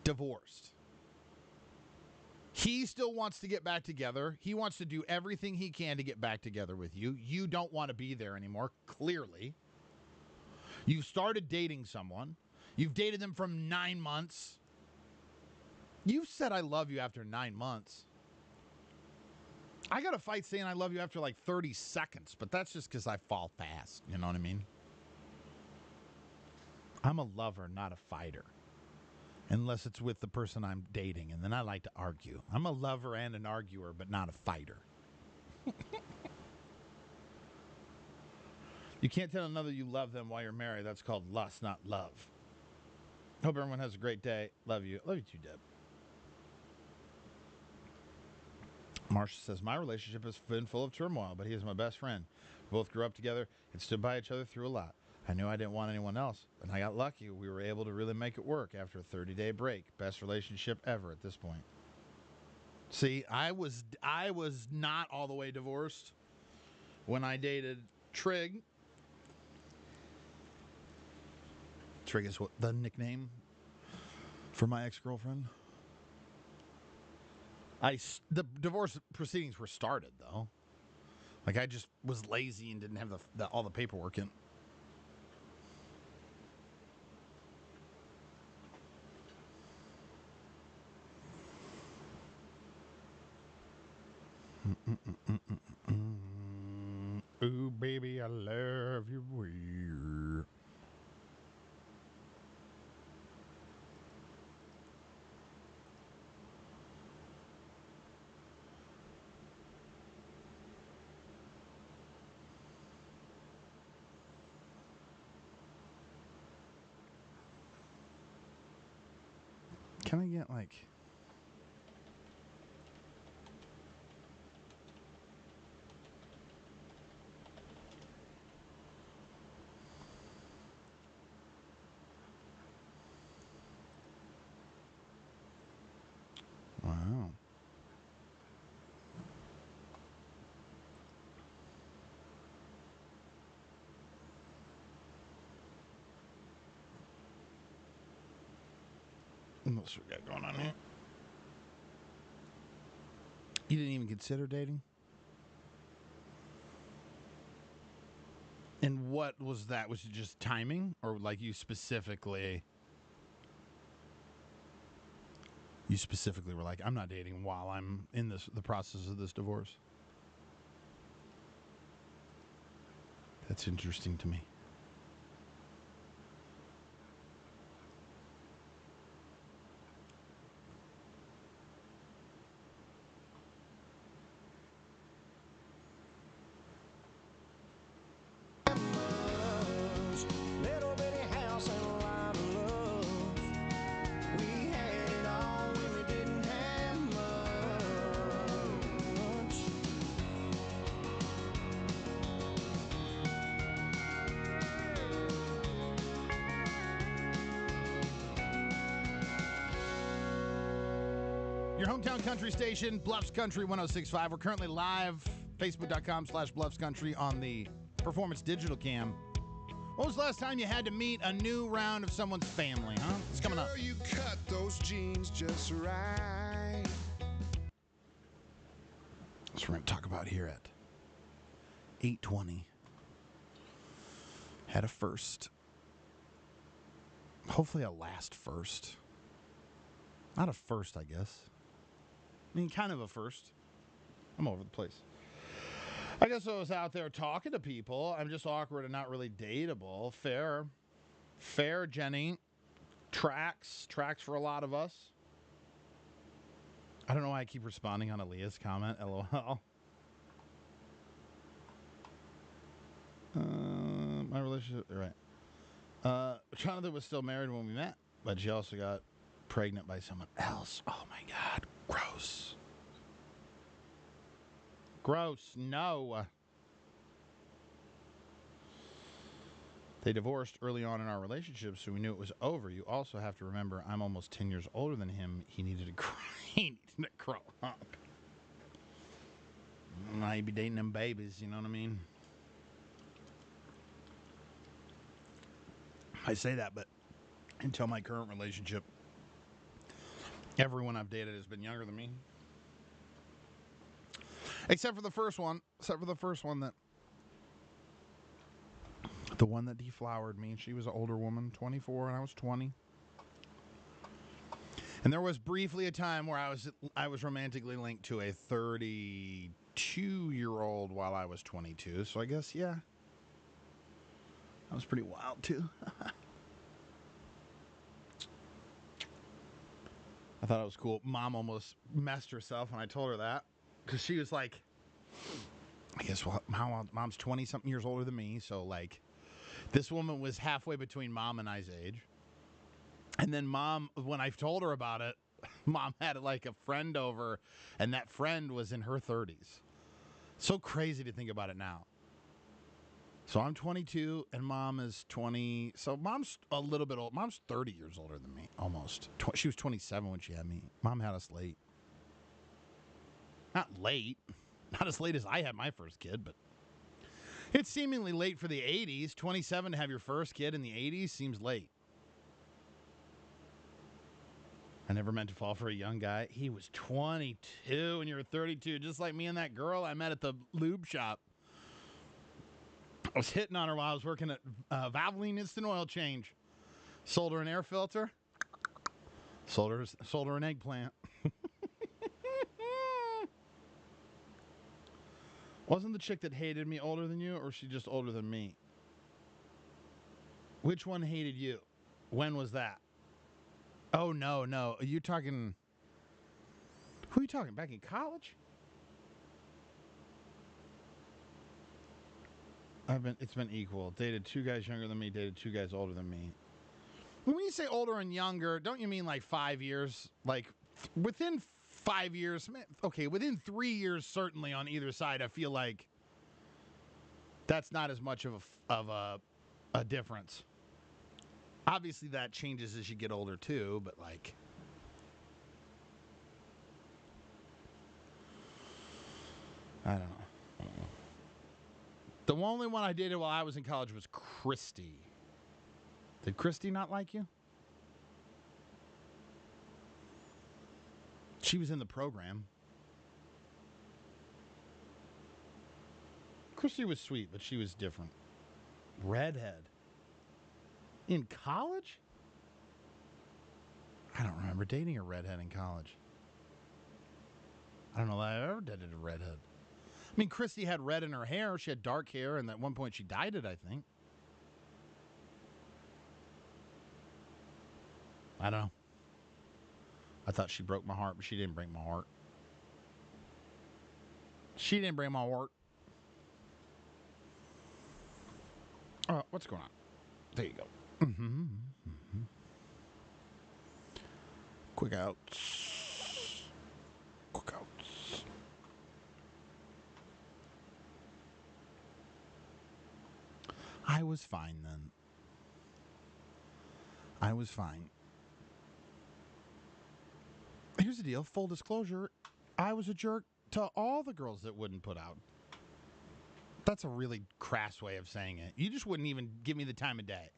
divorced. He still wants to get back together. He wants to do everything he can to get back together with you. You don't want to be there anymore, clearly. You've started dating someone. You've dated them for 9 months. You've said I love you after 9 months. I got to fight saying I love you after like 30 seconds, but that's just because I fall fast. You know what I mean? I'm a lover, not a fighter. Unless it's with the person I'm dating, and then I like to argue. I'm a lover and an arguer, but not a fighter. You can't tell another you love them while you're married. That's called lust, not love. Hope everyone has a great day. Love you. Love you too, Deb. Marsha says, my relationship has been full of turmoil, but he is my best friend. We both grew up together and stood by each other through a lot. I knew I didn't want anyone else, and I got lucky. We were able to really make it work after a 30-day break. Best relationship ever at this point. See, I was not all the way divorced when I dated Trig. Trig is what the nickname for my ex-girlfriend. The divorce proceedings were started, though. Like, I just was lazy and didn't have all the paperwork in. Ooh, baby, I love you weird. Can I get like... Wow. What else we got going on here? You didn't even consider dating? And what was that? Was it just timing? Or like you specifically were like, I'm not dating while I'm in the process of this divorce? That's interesting to me. Little bitty house and a lot of love. We had it all when we didn't have much. Your hometown country station, Bluffs Country 106.5. We're currently live, Facebook.com/Bluffs Country on the Performance Digital Cam. When was the last time you had to meet a new round of someone's family, huh? It's coming up. Girl, you cut those jeans just right. That's what we're going to talk about here at 8:20. Had a first. Hopefully a last first. Not a first, I guess. I mean, kind of a first. I'm over the place. I guess I was out there talking to people. I'm just awkward and not really dateable. Fair. Fair, Jenny. Tracks for a lot of us. I don't know why I keep responding on Aaliyah's comment. LOL. My relationship, right. Jonathan was still married when we met, but she also got pregnant by someone else. Oh my God. Gross. Gross. No. They divorced early on in our relationship, so we knew it was over. You also have to remember I'm almost 10 years older than him. He needed to grow, he needed to grow up. Now you be dating them babies, you know what I mean? I say that, but until my current relationship, everyone I've dated has been younger than me. Except for the first one. The one that deflowered me. She was an older woman, 24, and I was 20. And there was briefly a time where I was romantically linked to a 32-year-old while I was 22. So I guess, yeah. That was pretty wild, too. I thought it was cool. Mom almost messed herself when I told her that. Because she was like, I guess, well, Mom's 20-something years older than me. So, like, this woman was halfway between Mom and I's age. And then Mom, when I told her about it, Mom had, like, a friend over. And that friend was in her 30s. So crazy to think about it now. So I'm 22 and Mom is 20. So Mom's a little bit old. Mom's 30 years older than me, almost. She was 27 when she had me. Mom had us late. Not late. Not as late as I had my first kid, but it's seemingly late for the 80s. 27 to have your first kid in the 80s seems late. I never meant to fall for a young guy. He was 22 and you were 32, just like me and that girl I met at the lube shop. I was hitting on her while I was working at Valvoline Instant Oil Change. Sold her an air filter. Sold her an eggplant. Wasn't the chick that hated me older than you, or was she just older than me? Which one hated you? When was that? Oh, no. Are you talking... Who are you talking? Back in college? It's been equal. Dated 2 guys younger than me, dated 2 guys older than me. When you say older and younger, don't you mean like 5 years? Like within 5 years, okay, within 3 years certainly on either side, I feel like that's not as much of a difference. Obviously that changes as you get older too, but like I don't know. The only one I dated while I was in college was Christy. Did Christy not like you? She was in the program. Christy was sweet, but she was different. Redhead. In college? I don't remember dating a redhead in college. I don't know that I ever dated a redhead. I mean, Christy had red in her hair. She had dark hair, and at one point she dyed it, I think. I don't know. I thought she broke my heart, but she didn't break my heart. She didn't break my heart. Oh, what's going on? There you go. Quick outs. Quick outs. I was fine then. I was fine. Here's the deal. Full disclosure. I was a jerk to all the girls that wouldn't put out. That's a really crass way of saying it. You just wouldn't even give me the time of day.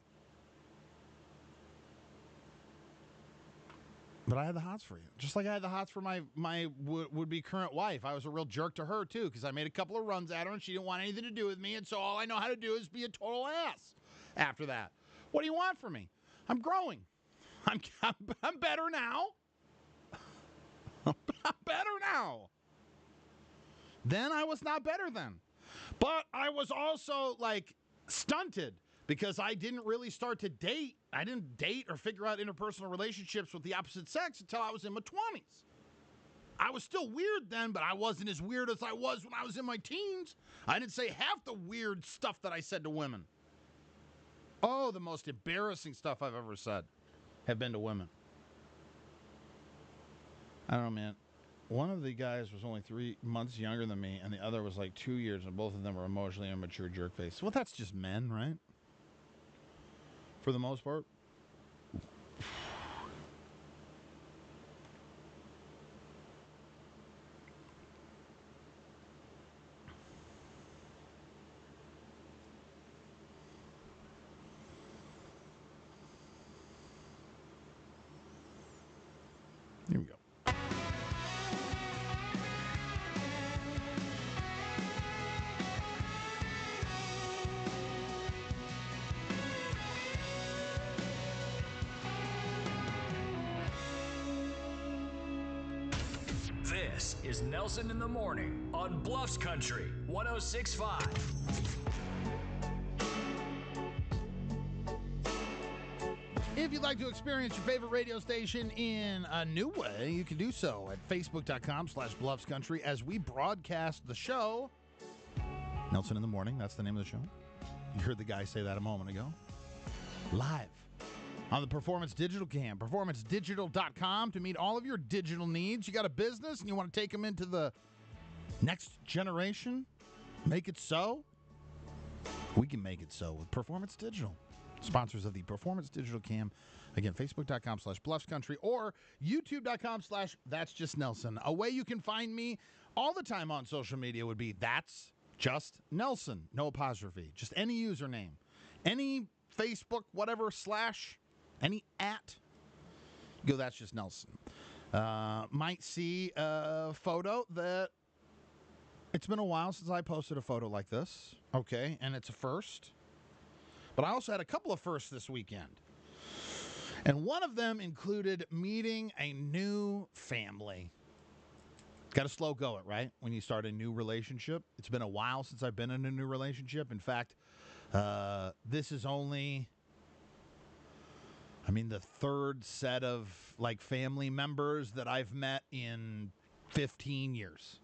But I had the hots for you. Just like I had the hots for my would-be current wife. I was a real jerk to her, too, because I made a couple of runs at her, and she didn't want anything to do with me, and so all I know how to do is be a total ass after that. What do you want from me? I'm growing. I'm better now. I'm better now. Then I was not better then. But I was also, like, stunted. Because I didn't really start to date. I didn't date or figure out interpersonal relationships with the opposite sex until I was in my 20s. I was still weird then, but I wasn't as weird as I was when I was in my teens. I didn't say half the weird stuff that I said to women. Oh, the most embarrassing stuff I've ever said have been to women. I don't know, man. One of the guys was only 3 months younger than me, and the other was like 2 years, and both of them were emotionally immature jerkface. Well, that's just men, right? For the most part. Here we go. This is Nelson in the Morning on Bluffs Country 106.5. If you'd like to experience your favorite radio station in a new way, you can do so at facebook.com/BluffsCountry as we broadcast the show. Nelson in the Morning, that's the name of the show. You heard the guy say that a moment ago. Live on the Performance Digital Cam, performancedigital.com to meet all of your digital needs. You got a business and you want to take them into the next generation? Make it so? We can make it so with Performance Digital. Sponsors of the Performance Digital Cam. Again, facebook.com/BluffsCountry or youtube.com/That's Just Nelson. A way you can find me all the time on social media would be That's Just Nelson. No apostrophe. Just any username. Any Facebook, whatever, / any at. Go, That's Just Nelson. Might see a photo that it's been a while since I posted a photo like this. Okay, and it's a first. But I also had a couple of firsts this weekend. And one of them included meeting a new family. Got to slow go it, right? When you start a new relationship. It's been a while since I've been in a new relationship. In fact, this is only, the third set of like family members that I've met in 15 years.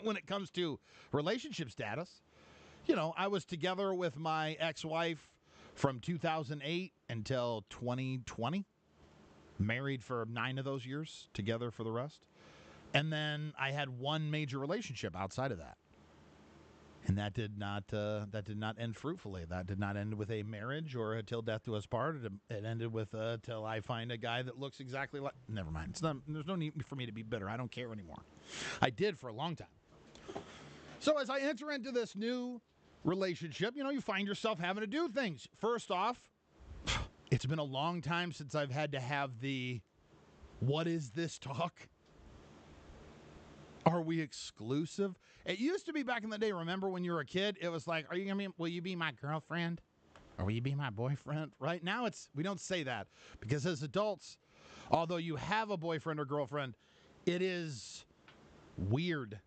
When it comes to relationship status. I was together with my ex-wife from 2008 until 2020. Married for 9 of those years, together for the rest. And then I had one major relationship outside of that. And that did not end fruitfully. That did not end with a marriage or a till death do us part. It ended with till I find a guy that looks exactly like... Never mind. There's no need for me to be bitter. I don't care anymore. I did for a long time. So as I enter into this new relationship, you find yourself having to do things. First off, it's been a long time since I've had to have the what is this talk? Are we exclusive? It used to be back in the day, remember when you were a kid, it was like, will you be my girlfriend? Or will you be my boyfriend? Right now we don't say that because as adults, although you have a boyfriend or girlfriend, it is weird,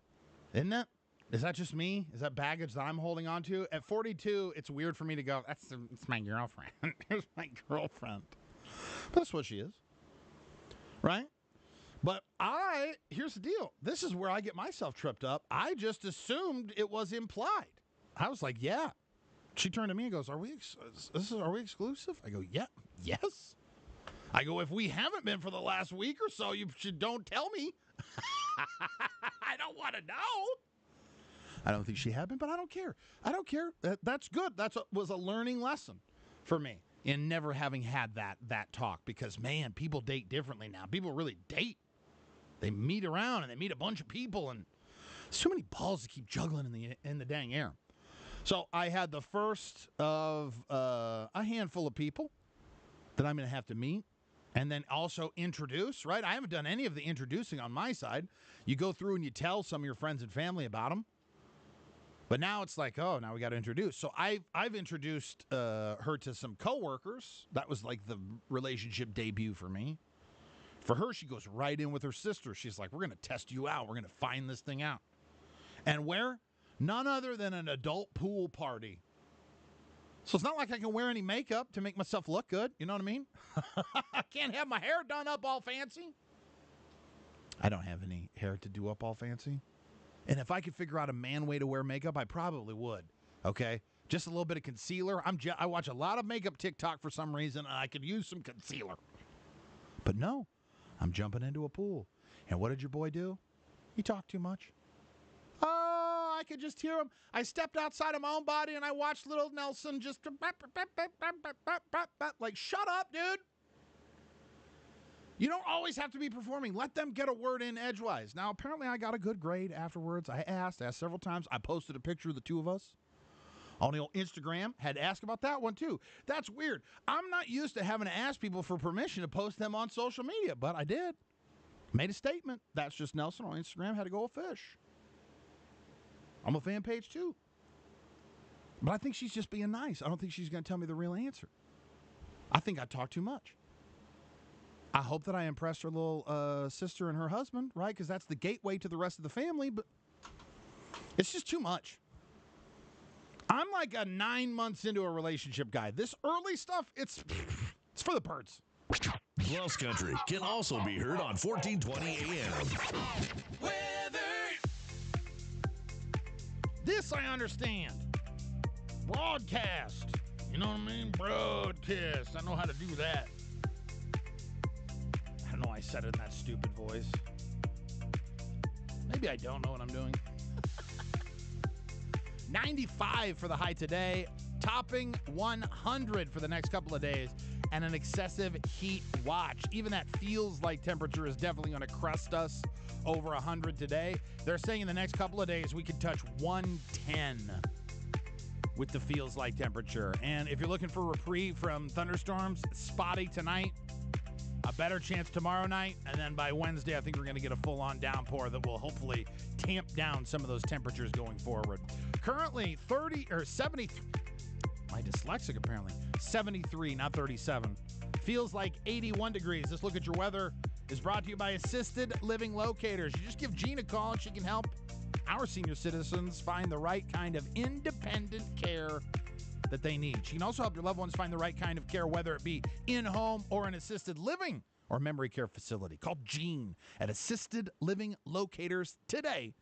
isn't it? Is that just me? Is that baggage that I'm holding on to? At 42, it's weird for me to go, it's my girlfriend. Here's my girlfriend. But that's what she is. Right? But here's the deal. This is where I get myself tripped up. I just assumed it was implied. I was like, yeah. She turned to me and goes, are we exclusive? I go, yeah. Yes. I go, if we haven't been for the last week or so, you should don't tell me. I don't want to know. I don't think she had been, but I don't care. I don't care. That's good. Was a learning lesson for me in never having had that talk because, man, people date differently now. People really date. They meet around and they meet a bunch of people, and there's too many balls to keep juggling in the dang air. So I had the first of a handful of people that I'm going to have to meet and then also introduce, right? I haven't done any of the introducing on my side. You go through and you tell some of your friends and family about them. But now it's like, oh, now we got to introduce. So I've introduced her to some coworkers. That was like the relationship debut for me. For her, she goes right in with her sister. She's like, we're going to test you out. We're going to find this thing out. And where? None other than an adult pool party. So it's not like I can wear any makeup to make myself look good. You know what I mean? I can't have my hair done up all fancy. I don't have any hair to do up all fancy. And if I could figure out a man way to wear makeup, I probably would. Okay? Just a little bit of concealer. I watch a lot of makeup TikTok for some reason, and I could use some concealer. But no, I'm jumping into a pool. And what did your boy do? He talked too much. Oh, I could just hear him. I stepped outside of my own body, and I watched little Nelson just like, shut up, dude. You don't always have to be performing. Let them get a word in edgewise. Now, apparently I got a good grade afterwards. I asked several times. I posted a picture of the two of us on the old Instagram. Had to ask about that one, too. That's weird. I'm not used to having to ask people for permission to post them on social media, but I did. Made a statement. That's just Nelson on Instagram. Had to go a fish. I'm a fan page, too. But I think she's just being nice. I don't think she's going to tell me the real answer. I think I talk too much. I hope that I impressed her little sister and her husband, right? Because that's the gateway to the rest of the family, but it's just too much. I'm like a 9 months into a relationship guy. This early stuff, it's for the birds. Bluffs Country can also be heard on 1420 AM. This I understand. Broadcast. You know what I mean? Broadcast. I know how to do that. I know I said it in that stupid voice. Maybe I don't know what I'm doing. 95 for the high today, topping 100 for the next couple of days, and an excessive heat watch. Even that feels like temperature is definitely going to crest us over 100 today. They're saying in the next couple of days we could touch 110 with the feels like temperature. And if you're looking for reprieve from thunderstorms, spotty tonight, a better chance tomorrow night, and then by Wednesday, I think we're going to get a full-on downpour that will hopefully tamp down some of those temperatures going forward. Currently, 73. My dyslexic, apparently. 73, not 37. Feels like 81 degrees. This Look at Your Weather is brought to you by Assisted Living Locators. You just give Jean a call, and she can help our senior citizens find the right kind of independent care that they need. She can also help your loved ones find the right kind of care, whether it be in-home or an assisted living or memory care facility. Call Jean at Assisted Living Locators today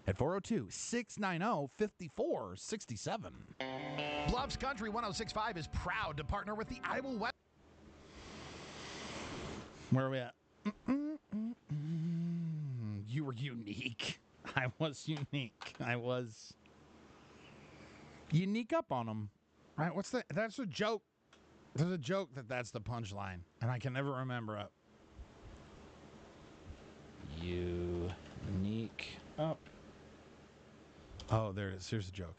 at 402-690-5467. Bluffs Country 106.5 is proud to partner with the Iowa West. Where are we at? You were unique. I was unique. I was unique up on them. Right? What's that? That's a joke. There's a joke that's the punchline, and I can never remember it. Unique up. Oh, there it is. Here's the joke.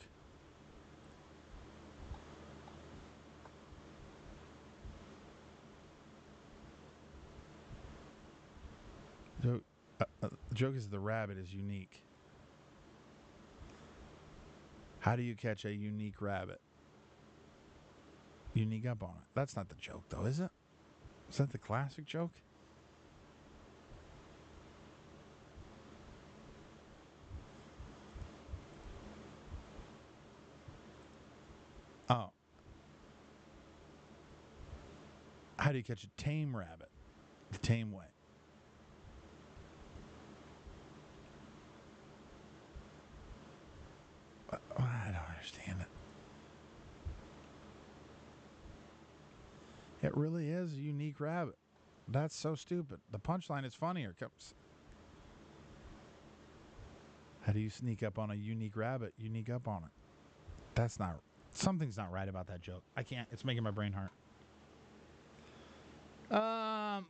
The joke is the rabbit is unique. How do you catch a unique rabbit? Unique up on it. That's not the joke, though, is it? Is that the classic joke? Oh. How do you catch a tame rabbit? The tame way. I don't understand it. It really is a unique rabbit. That's so stupid. The punchline is funnier. How do you sneak up on a unique rabbit? Unique up on it. That's not... Something's not right about that joke. I can't... It's making my brain hurt.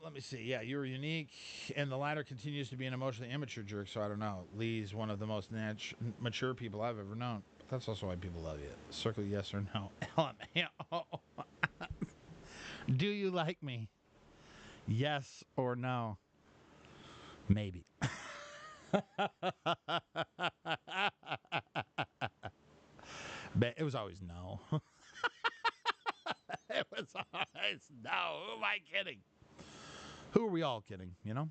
Let me see. Yeah, you were unique, and the latter continues to be an emotionally immature jerk, so I don't know. Lee's one of the most mature people I've ever known. But that's also why people love you. Circle yes or no. Do you like me? Yes or no? Maybe. But it was always no. It was always no. Who am I kidding? Who are we all kidding, you know?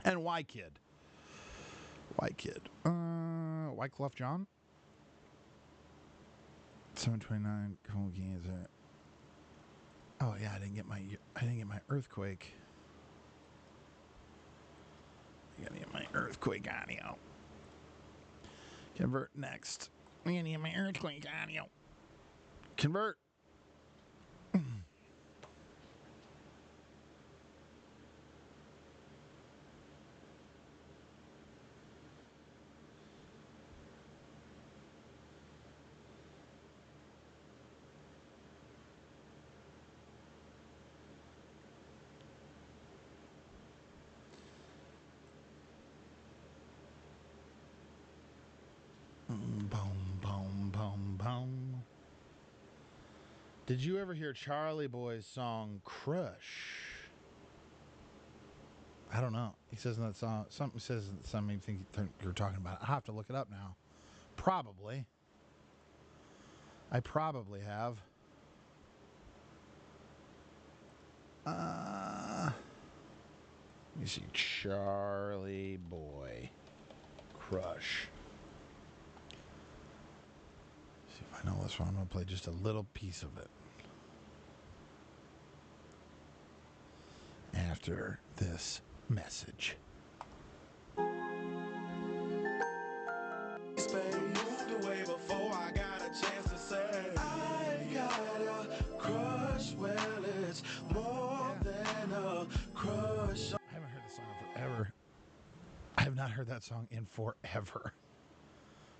And why kid? Why kid? Wyclef John? 729. Cool games. Oh yeah, I didn't get my earthquake. I gotta get my earthquake audio. Convert next. I gotta get my earthquake audio. Convert. Boom, boom, boom, boom. Did you ever hear Charlie Boy's song Crush? I don't know. He says in that song, something says something think you're talking about. I have to look it up now. Probably. I probably have. Let me see. Charlie Boy Crush. See if I know this one. I'm going to play just a little piece of it. After this message. Moved away before I got a chance to say I got a crush. Well, it's more than a crush. I haven't heard this song in forever. I have not heard that song in forever.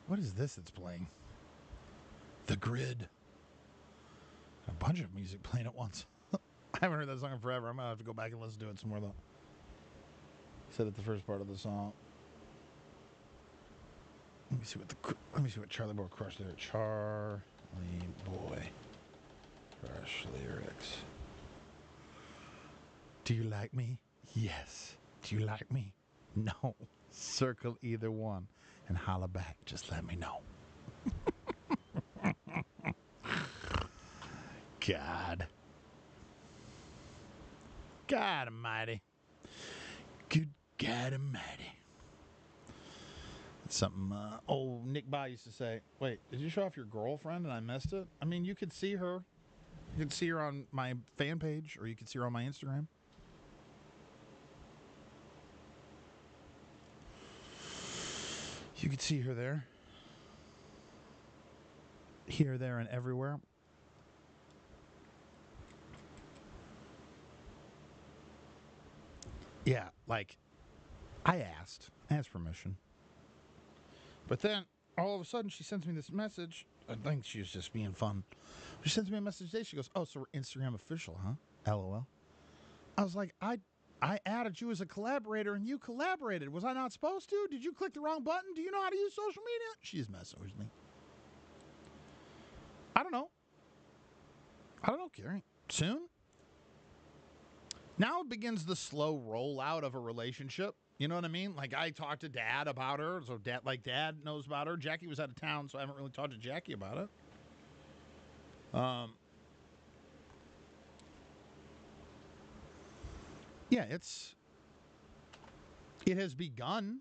What is this that's playing? The Grid. A bunch of music playing at once. I haven't heard that song in forever. I'm going to have to go back and listen to it some more, though. Said it the first part of the song. Let me see what Charlie Boy Crush there. Charlie Boy Crush lyrics. Do you like me? Yes. Do you like me? No. Circle either one and holla back. Just let me know. God. God almighty. Good God almighty. That's something old Nick Bye used to say. Wait, did you show off your girlfriend and I missed it? I mean, you could see her. You could see her on my fan page, or you could see her on my Instagram. You could see her there. Here, there, and everywhere. Yeah, like, I asked permission. But then, all of a sudden, she sends me this message. I think she was just being fun. She sends me a message today. She goes, oh, so we're Instagram official, huh? LOL. I was like, I added you as a collaborator, and you collaborated. Was I not supposed to? Did you click the wrong button? Do you know how to use social media? She's messing with me. I don't know, Carrie. Soon? Now begins the slow rollout of a relationship. You know what I mean? Like, I talked to Dad about her, so Dad knows about her. Jackie was out of town, so I haven't really talked to Jackie about it. Yeah, it has begun.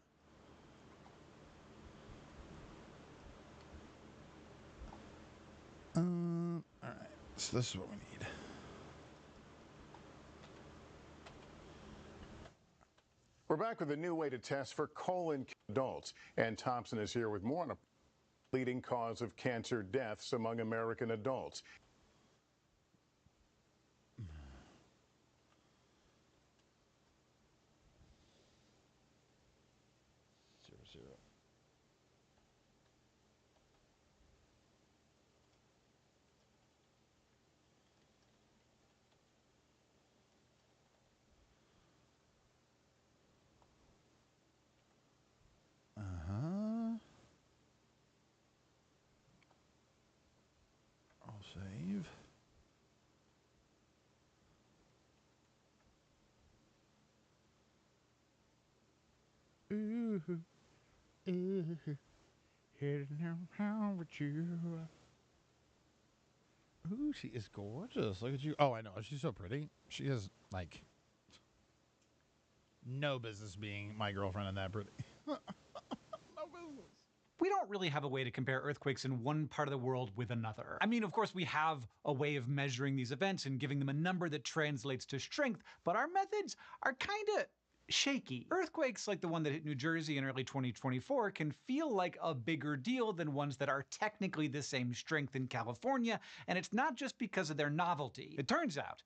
All right, so this is what we need. We're back with a new way to test for colon adults. Ann Thompson is here with more on a leading cause of cancer deaths among American adults. Zero. I'll save. Ooh, heading down with you. Ooh, she is gorgeous. Look at you. Oh, I know. She's so pretty. She has, like, no business being my girlfriend and that pretty. No business. We don't really have a way to compare earthquakes in one part of the world with another. I mean, of course, we have a way of measuring these events and giving them a number that translates to strength, but our methods are kind of shaky. Earthquakes like the one that hit New Jersey in early 2024 can feel like a bigger deal than ones that are technically the same strength in California, and it's not just because of their novelty. It turns out,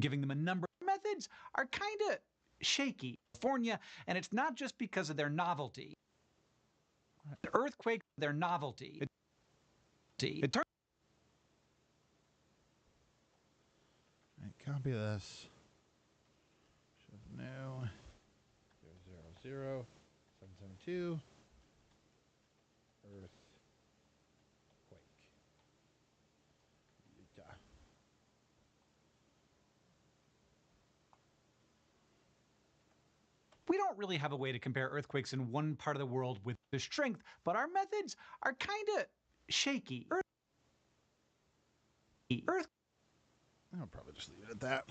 giving them a number of methods are kind of shaky. California, and it's not just because of their novelty. The earthquake, their novelty. It turns. Copy this. No. 000 772. Earthquake. Utah. We don't really have a way to compare earthquakes in one part of the world with their strength, but our methods are kind of shaky. I'll probably just leave it at that.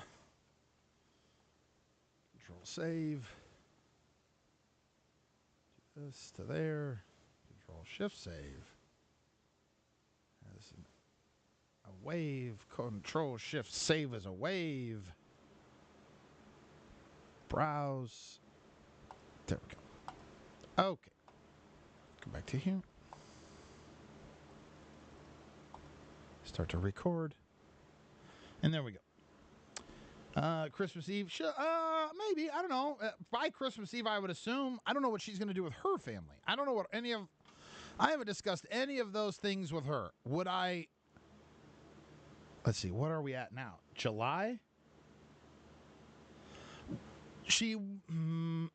Control save. Do this to there. Control shift save. As a wave. Control shift save as a wave. Browse. There we go. Okay. Go back to here. Start to record. And there we go. Christmas Eve. Maybe. I don't know. By Christmas Eve, I would assume. I don't know what she's going to do with her family. I don't know what any of... I haven't discussed any of those things with her. Would I... Let's see. What are we at now? July? She...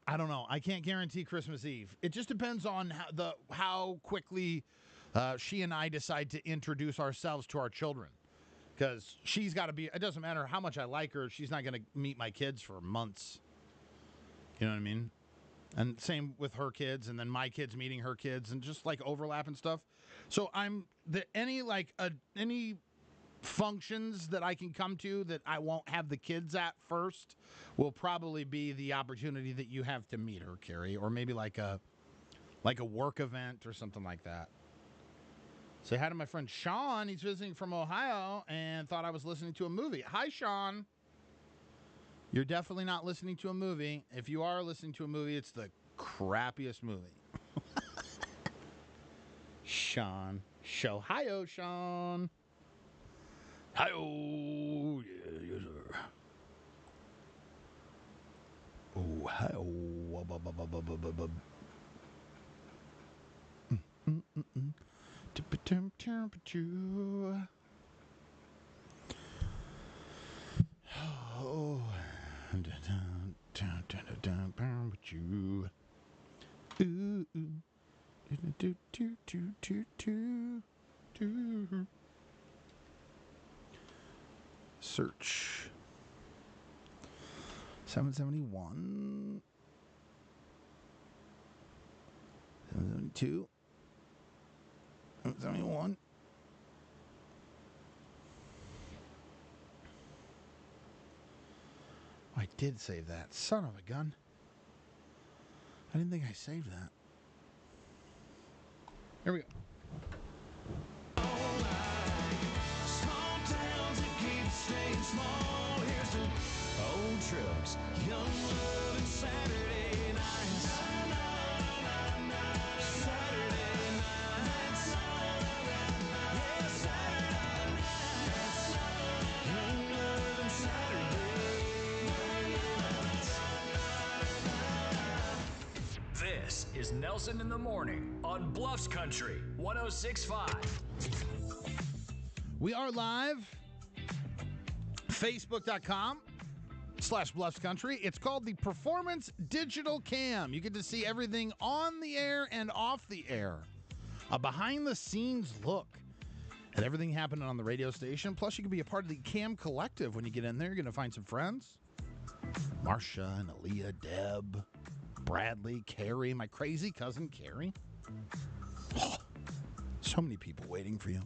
I don't know. I can't guarantee Christmas Eve. It just depends on how quickly she and I decide to introduce ourselves to our children. Because she's got to be, it doesn't matter how much I like her, she's not going to meet my kids for months. You know what I mean? And same with her kids, and then my kids meeting her kids, and just like overlap and stuff. So any functions that I can come to that I won't have the kids at first will probably be the opportunity that you have to meet her, Carrie, or maybe like a work event or something like that. Say hi to my friend Sean. He's visiting from Ohio and thought I was listening to a movie. Hi, Sean. You're definitely not listening to a movie. If you are listening to a movie, it's the crappiest movie. Sean. Hi-oh, Sean. Hi-oh. Yeah, yes, sir. Oh, hi-oh. Temperature. Oh. Search. 771. 772. 771. Oh, I did save that. Son of a gun. I didn't think I saved that. Here we go. Small towns that keep staying small. Here's to old trucks, young love, and Saturday nights. Saturday nights. Yeah, Saturday nights. Young love and Saturday nights. This is Nelson in the Morning on Bluffs Country 106.5. We are live. Facebook.com/Bluffs Country. It's called the Performance Digital Cam. You get to see everything on the air and off the air. A behind-the-scenes look at everything happening on the radio station. Plus, you can be a part of the Cam Collective when you get in there. You're going to find some friends. Marsha and Aaliyah, Deb, Bradley, Carrie, my crazy cousin Carrie. Oh, so many people waiting for you.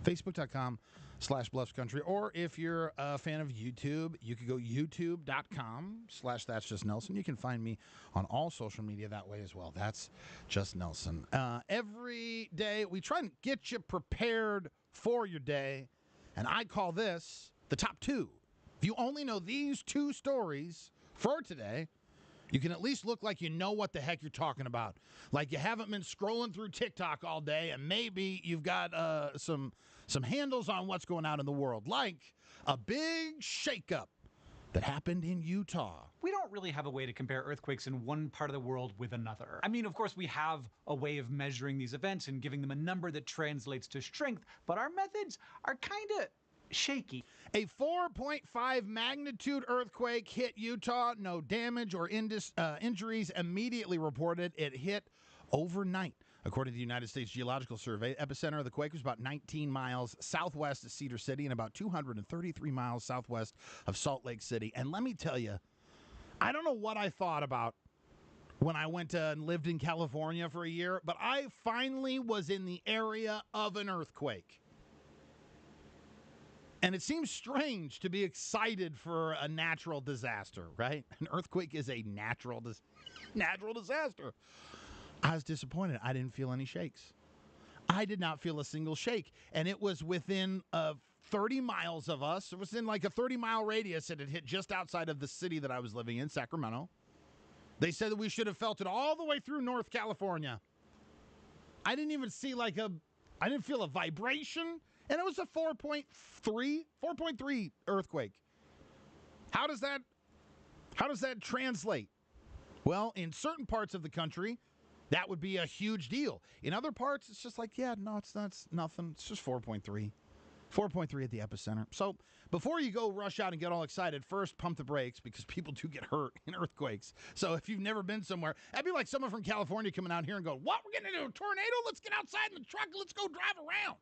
Facebook.com/Bluffs Country. Or if you're a fan of YouTube, you could go youtube.com/That's Just Nelson. You can find me on all social media that way as well. That's Just Nelson. Every day we try and get you prepared for your day, and I call this the top two. If you only know these two stories for today, you can at least look like you know what the heck you're talking about. Like you haven't been scrolling through TikTok all day, and maybe you've got some handles on what's going on in the world, like a big shakeup that happened in Utah. We don't really have a way to compare earthquakes in one part of the world with another. I mean, of course, we have a way of measuring these events and giving them a number that translates to strength, but our methods are kind of shaky. A 4.5 magnitude earthquake hit Utah. No damage or injuries immediately reported. It hit overnight. According to the United States Geological Survey, epicenter of the quake was about 19 miles southwest of Cedar City and about 233 miles southwest of Salt Lake City. And let me tell you, I don't know what I thought about when I went and lived in California for a year, but I finally was in the area of an earthquake. And it seems strange to be excited for a natural disaster, right? An earthquake is a natural disaster. I was disappointed. I didn't feel any shakes. I did not feel a single shake. And it was within 30 miles of us. It was in like a 30-mile radius, and it hit just outside of the city that I was living in, Sacramento. They said that we should have felt it all the way through North California. I didn't even see I didn't feel a vibration. And it was a 4.3 earthquake. How does that translate? Well, in certain parts of the country, that would be a huge deal. In other parts, it's just like, yeah, no, it's nothing. It's just 4.3. 4.3 at the epicenter. So before you go rush out and get all excited, first pump the brakes because people do get hurt in earthquakes. So if you've never been somewhere, that'd be like someone from California coming out here and going, what, we're getting into a tornado? Let's get outside in the truck. Let's go drive around.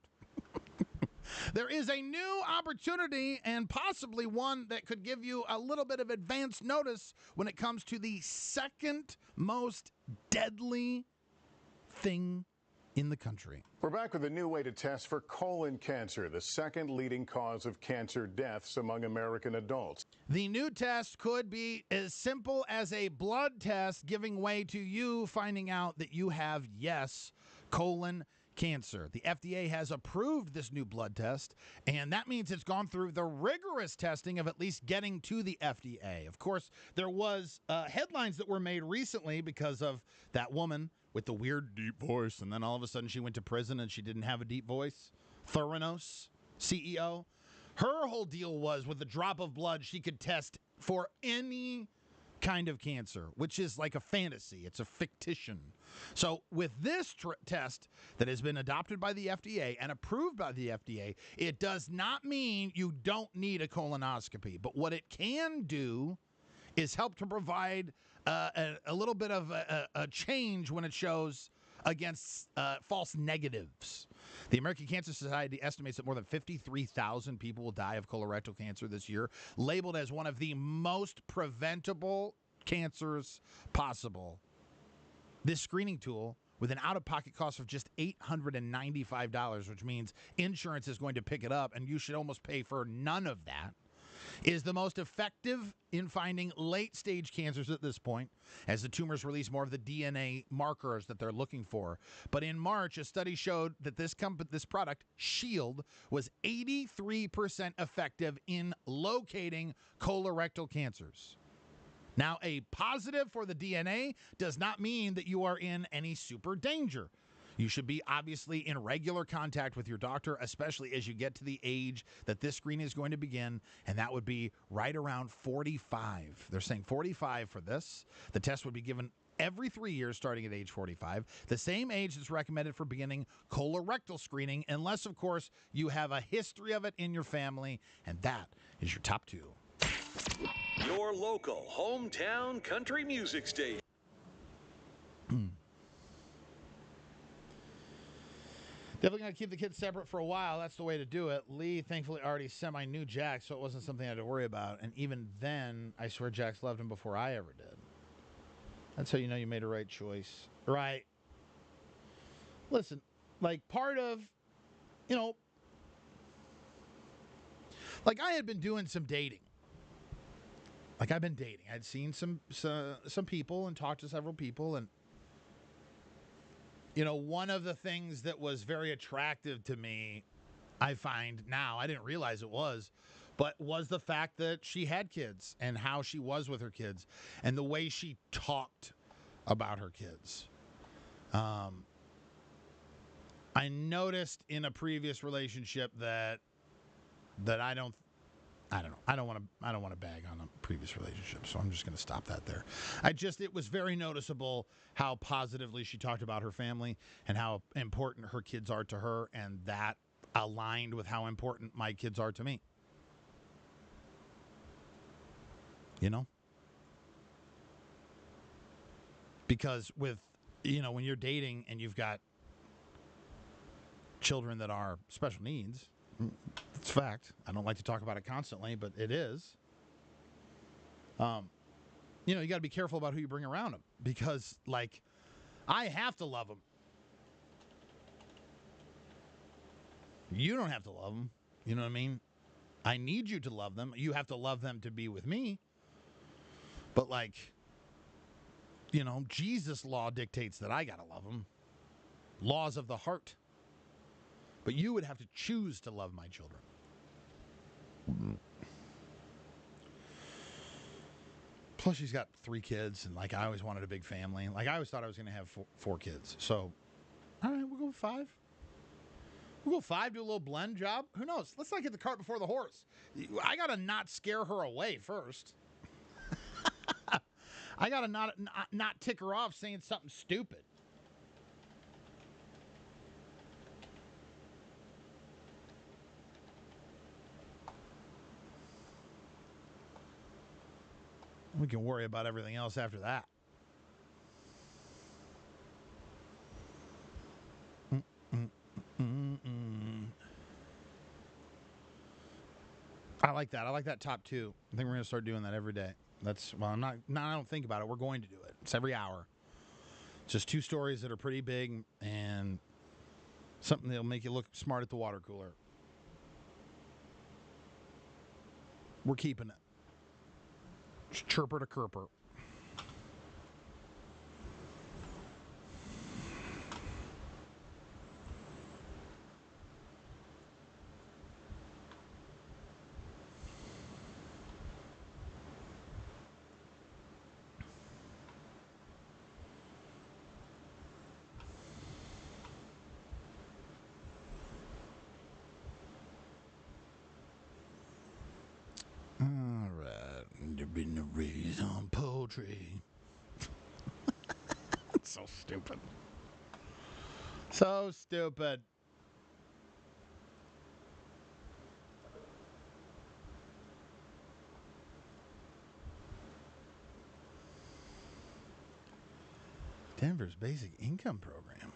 There is a new opportunity and possibly one that could give you a little bit of advance notice when it comes to the second most deadly thing in the country. We're back with a new way to test for colon cancer, the second leading cause of cancer deaths among American adults. The new test could be as simple as a blood test giving way to you finding out that you have, yes, colon cancer. The FDA has approved this new blood test, and that means it's gone through the rigorous testing of at least getting to the FDA. Of course, there was headlines that were made recently because of that woman with the weird deep voice, and then all of a sudden she went to prison and she didn't have a deep voice. Theranos, CEO. Her whole deal was with a drop of blood, she could test for any kind of cancer, which is like a fantasy. It's a fictition. So with this test that has been adopted by the FDA and approved by the FDA, it does not mean you don't need a colonoscopy. But what it can do is help to provide a little bit of a change when it shows against false negatives. The American Cancer Society estimates that more than 53,000 people will die of colorectal cancer this year, labeled as one of the most preventable cancers possible. This screening tool, with an out-of-pocket cost of just $895, which means insurance is going to pick it up, and you should almost pay for none of that, is the most effective in finding late-stage cancers at this point, as the tumors release more of the DNA markers that they're looking for. But in March, a study showed that this product, Shield, was 83% effective in locating colorectal cancers. Now, a positive for the DNA does not mean that you are in any super danger. You should be obviously in regular contact with your doctor, especially as you get to the age that this screening is going to begin, and that would be right around 45. They're saying 45 for this. The test would be given every 3 years starting at age 45, the same age that's recommended for beginning colorectal screening, unless, of course, you have a history of it in your family, and that is your top two. Your local hometown country music station. Definitely going to keep the kids separate for a while. That's the way to do it. Lee, thankfully, already semi-knew Jax, so it wasn't something I had to worry about. And even then, I swear Jax loved him before I ever did. That's how you know you made a right choice. Right. Listen, like part of, like I had been doing some dating. Like I've been dating. I'd seen some people and talked to several people, and one of the things that was very attractive to me, I find now, I didn't realize it was but was the fact that she had kids and how she was with her kids and the way she talked about her kids. I noticed in a previous relationship that I don't want to bag on a previous relationship, so I'm just going to stop that there. It was very noticeable how positively she talked about her family and how important her kids are to her, and that aligned with how important my kids are to me. You know? Because when you're dating and you've got children that are special needs, it's a fact. I don't like to talk about it constantly, but it is. You got to be careful about who you bring around them, because, like, I have to love them. You don't have to love them. You know what I mean? I need you to love them. You have to love them to be with me. But, like, Jesus' law dictates that I got to love them. Laws of the heart. But you would have to choose to love my children. Plus, she's got 3 kids, and, like, I always wanted a big family. Like, I always thought I was going to have 4 kids. So, all right, we'll go with 5. We'll go 5, do a little blend job. Who knows? Let's not get the cart before the horse. I got to not scare her away first. I got to not tick her off saying something stupid. We can worry about everything else after that. I like that. I like that top 2. I think we're going to start doing that every day. I don't think about it. We're going to do it. It's every hour. It's just 2 stories that are pretty big and something that'll make you look smart at the water cooler. We're keeping it. Chirper to Kerper. Been a raise on poultry. So stupid. So stupid. Denver's basic income program.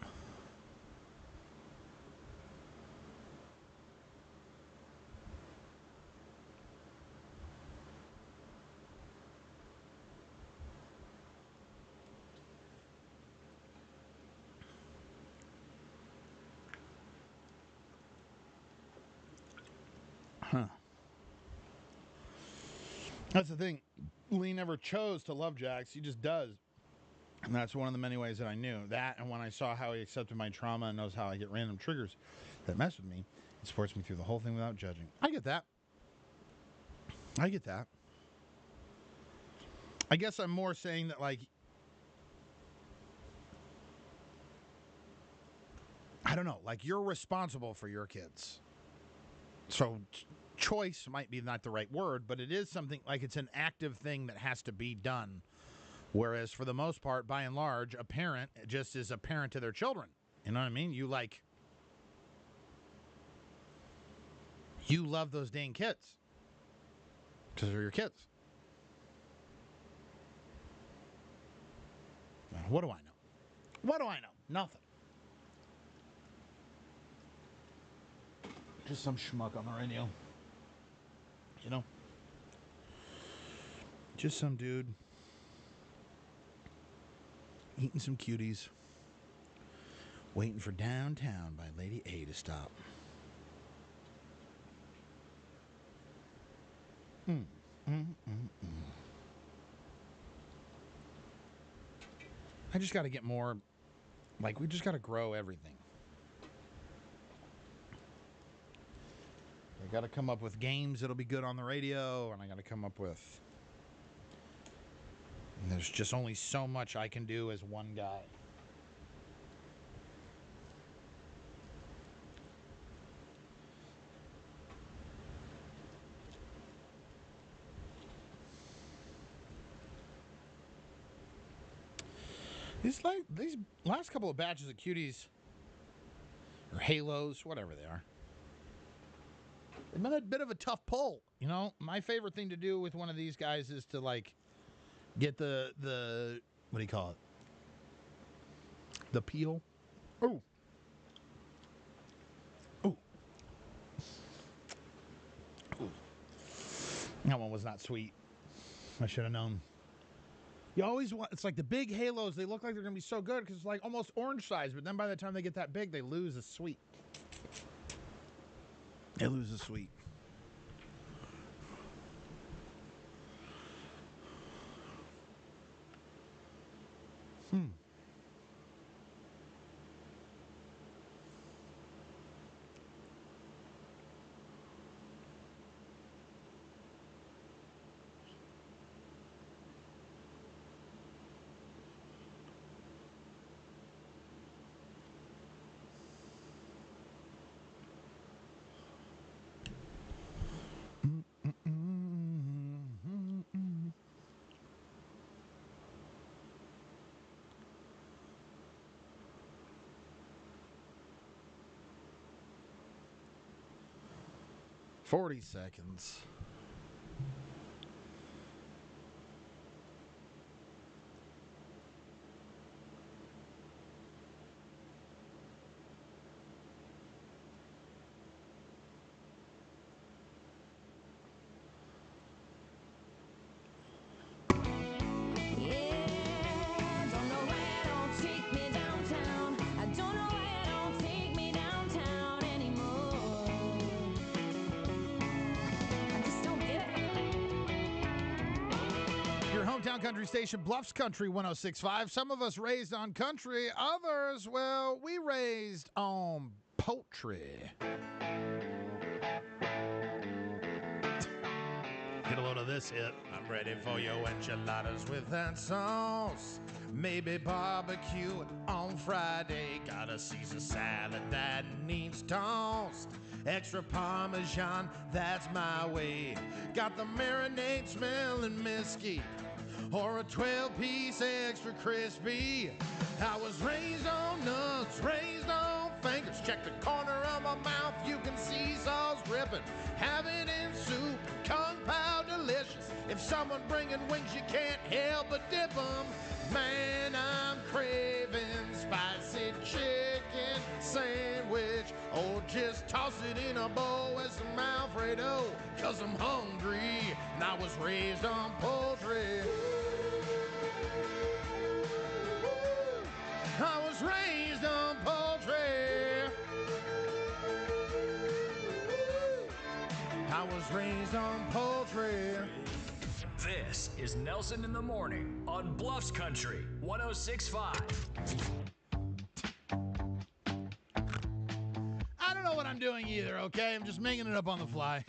Huh. That's the thing. Lee never chose to love Jax. He just does. And that's one of the many ways that I knew. That, and when I saw how he accepted my trauma and knows how I get random triggers that mess with me, it supports me through the whole thing without judging. I get that. I get that. I guess I'm more saying that, like, I don't know, like, you're responsible for your kids. So choice might be not the right word, but it is something, like, it's an active thing that has to be done. Whereas for the most part, by and large, a parent just is a parent to their children. You know what I mean? You love those dang kids. Because they're your kids. What do I know? What do I know? Nothing. Just some schmuck on the radio. You know? Just some dude eating some cuties, waiting for Downtown by Lady A to stop. I just got to get more, like, we just got to grow everything. got to come up with games that'll be good on the radio, and I got to come up with... And there's just only so much I can do as one guy. These last couple of batches of cuties, or halos, whatever they are, they've been a bit of a tough pull. You know, my favorite thing to do with one of these guys is to like get the what do you call it? The peel. Ooh. Ooh. Ooh. That one was not sweet. I should have known. You always want, it's like the big halos, they look like they're going to be so good because it's like almost orange size, but then by the time they get that big, they lose the sweet. They lose the sweet. Hmm. $40 seconds. Hometown country station, Bluffs Country 106.5. Some of us raised on country. Others, well, we raised on poultry. Get a load of this hit. I'm ready for your enchiladas with that sauce. Maybe barbecue on Friday. Got a Caesar salad that needs tossed. Extra Parmesan, that's my way. Got the marinade smelling mesquite. Or a 12-piece extra crispy. I was raised on nuts, raised on fingers. Check the corner of my mouth, you can see sauce dripping. Have it in soup, Kung Pao delicious. If someone bringing wings, you can't help but dip them. Man, I'm craving spicy chicken sandwich. Or just toss it in a bowl with some Alfredo. Cause I'm hungry, and I was raised on poultry. I was raised on poultry. I was raised on poultry. This is Nelson in the Morning on Bluffs Country 106.5. I don't know what I'm doing either, okay? I'm just making it up on the fly.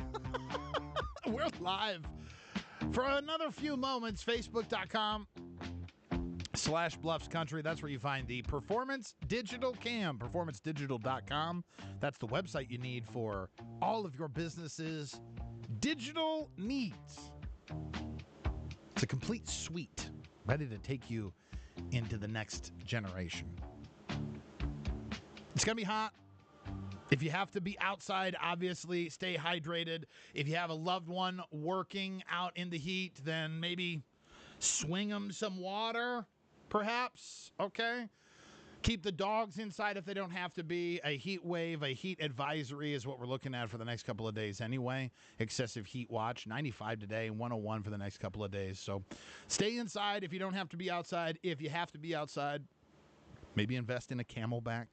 We're live for another few moments. Facebook.com/Bluffs Country. That's where you find the Performance Digital Cam. PerformanceDigital.com. That's the website you need for all of your business's digital needs. It's a complete suite ready to take you into the next generation. It's going to be hot. If you have to be outside, obviously, stay hydrated. If you have a loved one working out in the heat, then maybe swing them some water, perhaps, okay? Keep the dogs inside if they don't have to be. A heat wave, a heat advisory is what we're looking at for the next couple of days anyway. Excessive heat watch, 95 today, 101 for the next couple of days. So stay inside if you don't have to be outside. If you have to be outside, maybe invest in a Camelback.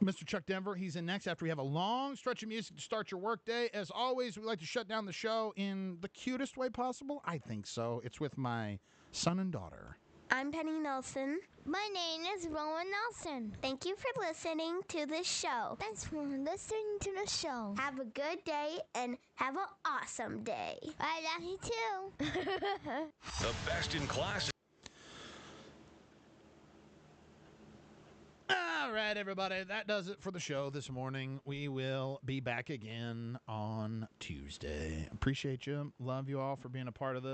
Mr. Chuck Denver, he's in next after we have a long stretch of music to start your workday. As always, we like to shut down the show in the cutest way possible. I think so. It's with my son and daughter. I'm Penny Nelson. My name is Rowan Nelson. Thank you for listening to the show. Thanks for listening to the show. Have a good day and have an awesome day. I love you too. The best in class. All right, everybody, that does it for the show this morning. We will be back again on Tuesday. Appreciate you. Love you all for being a part of this.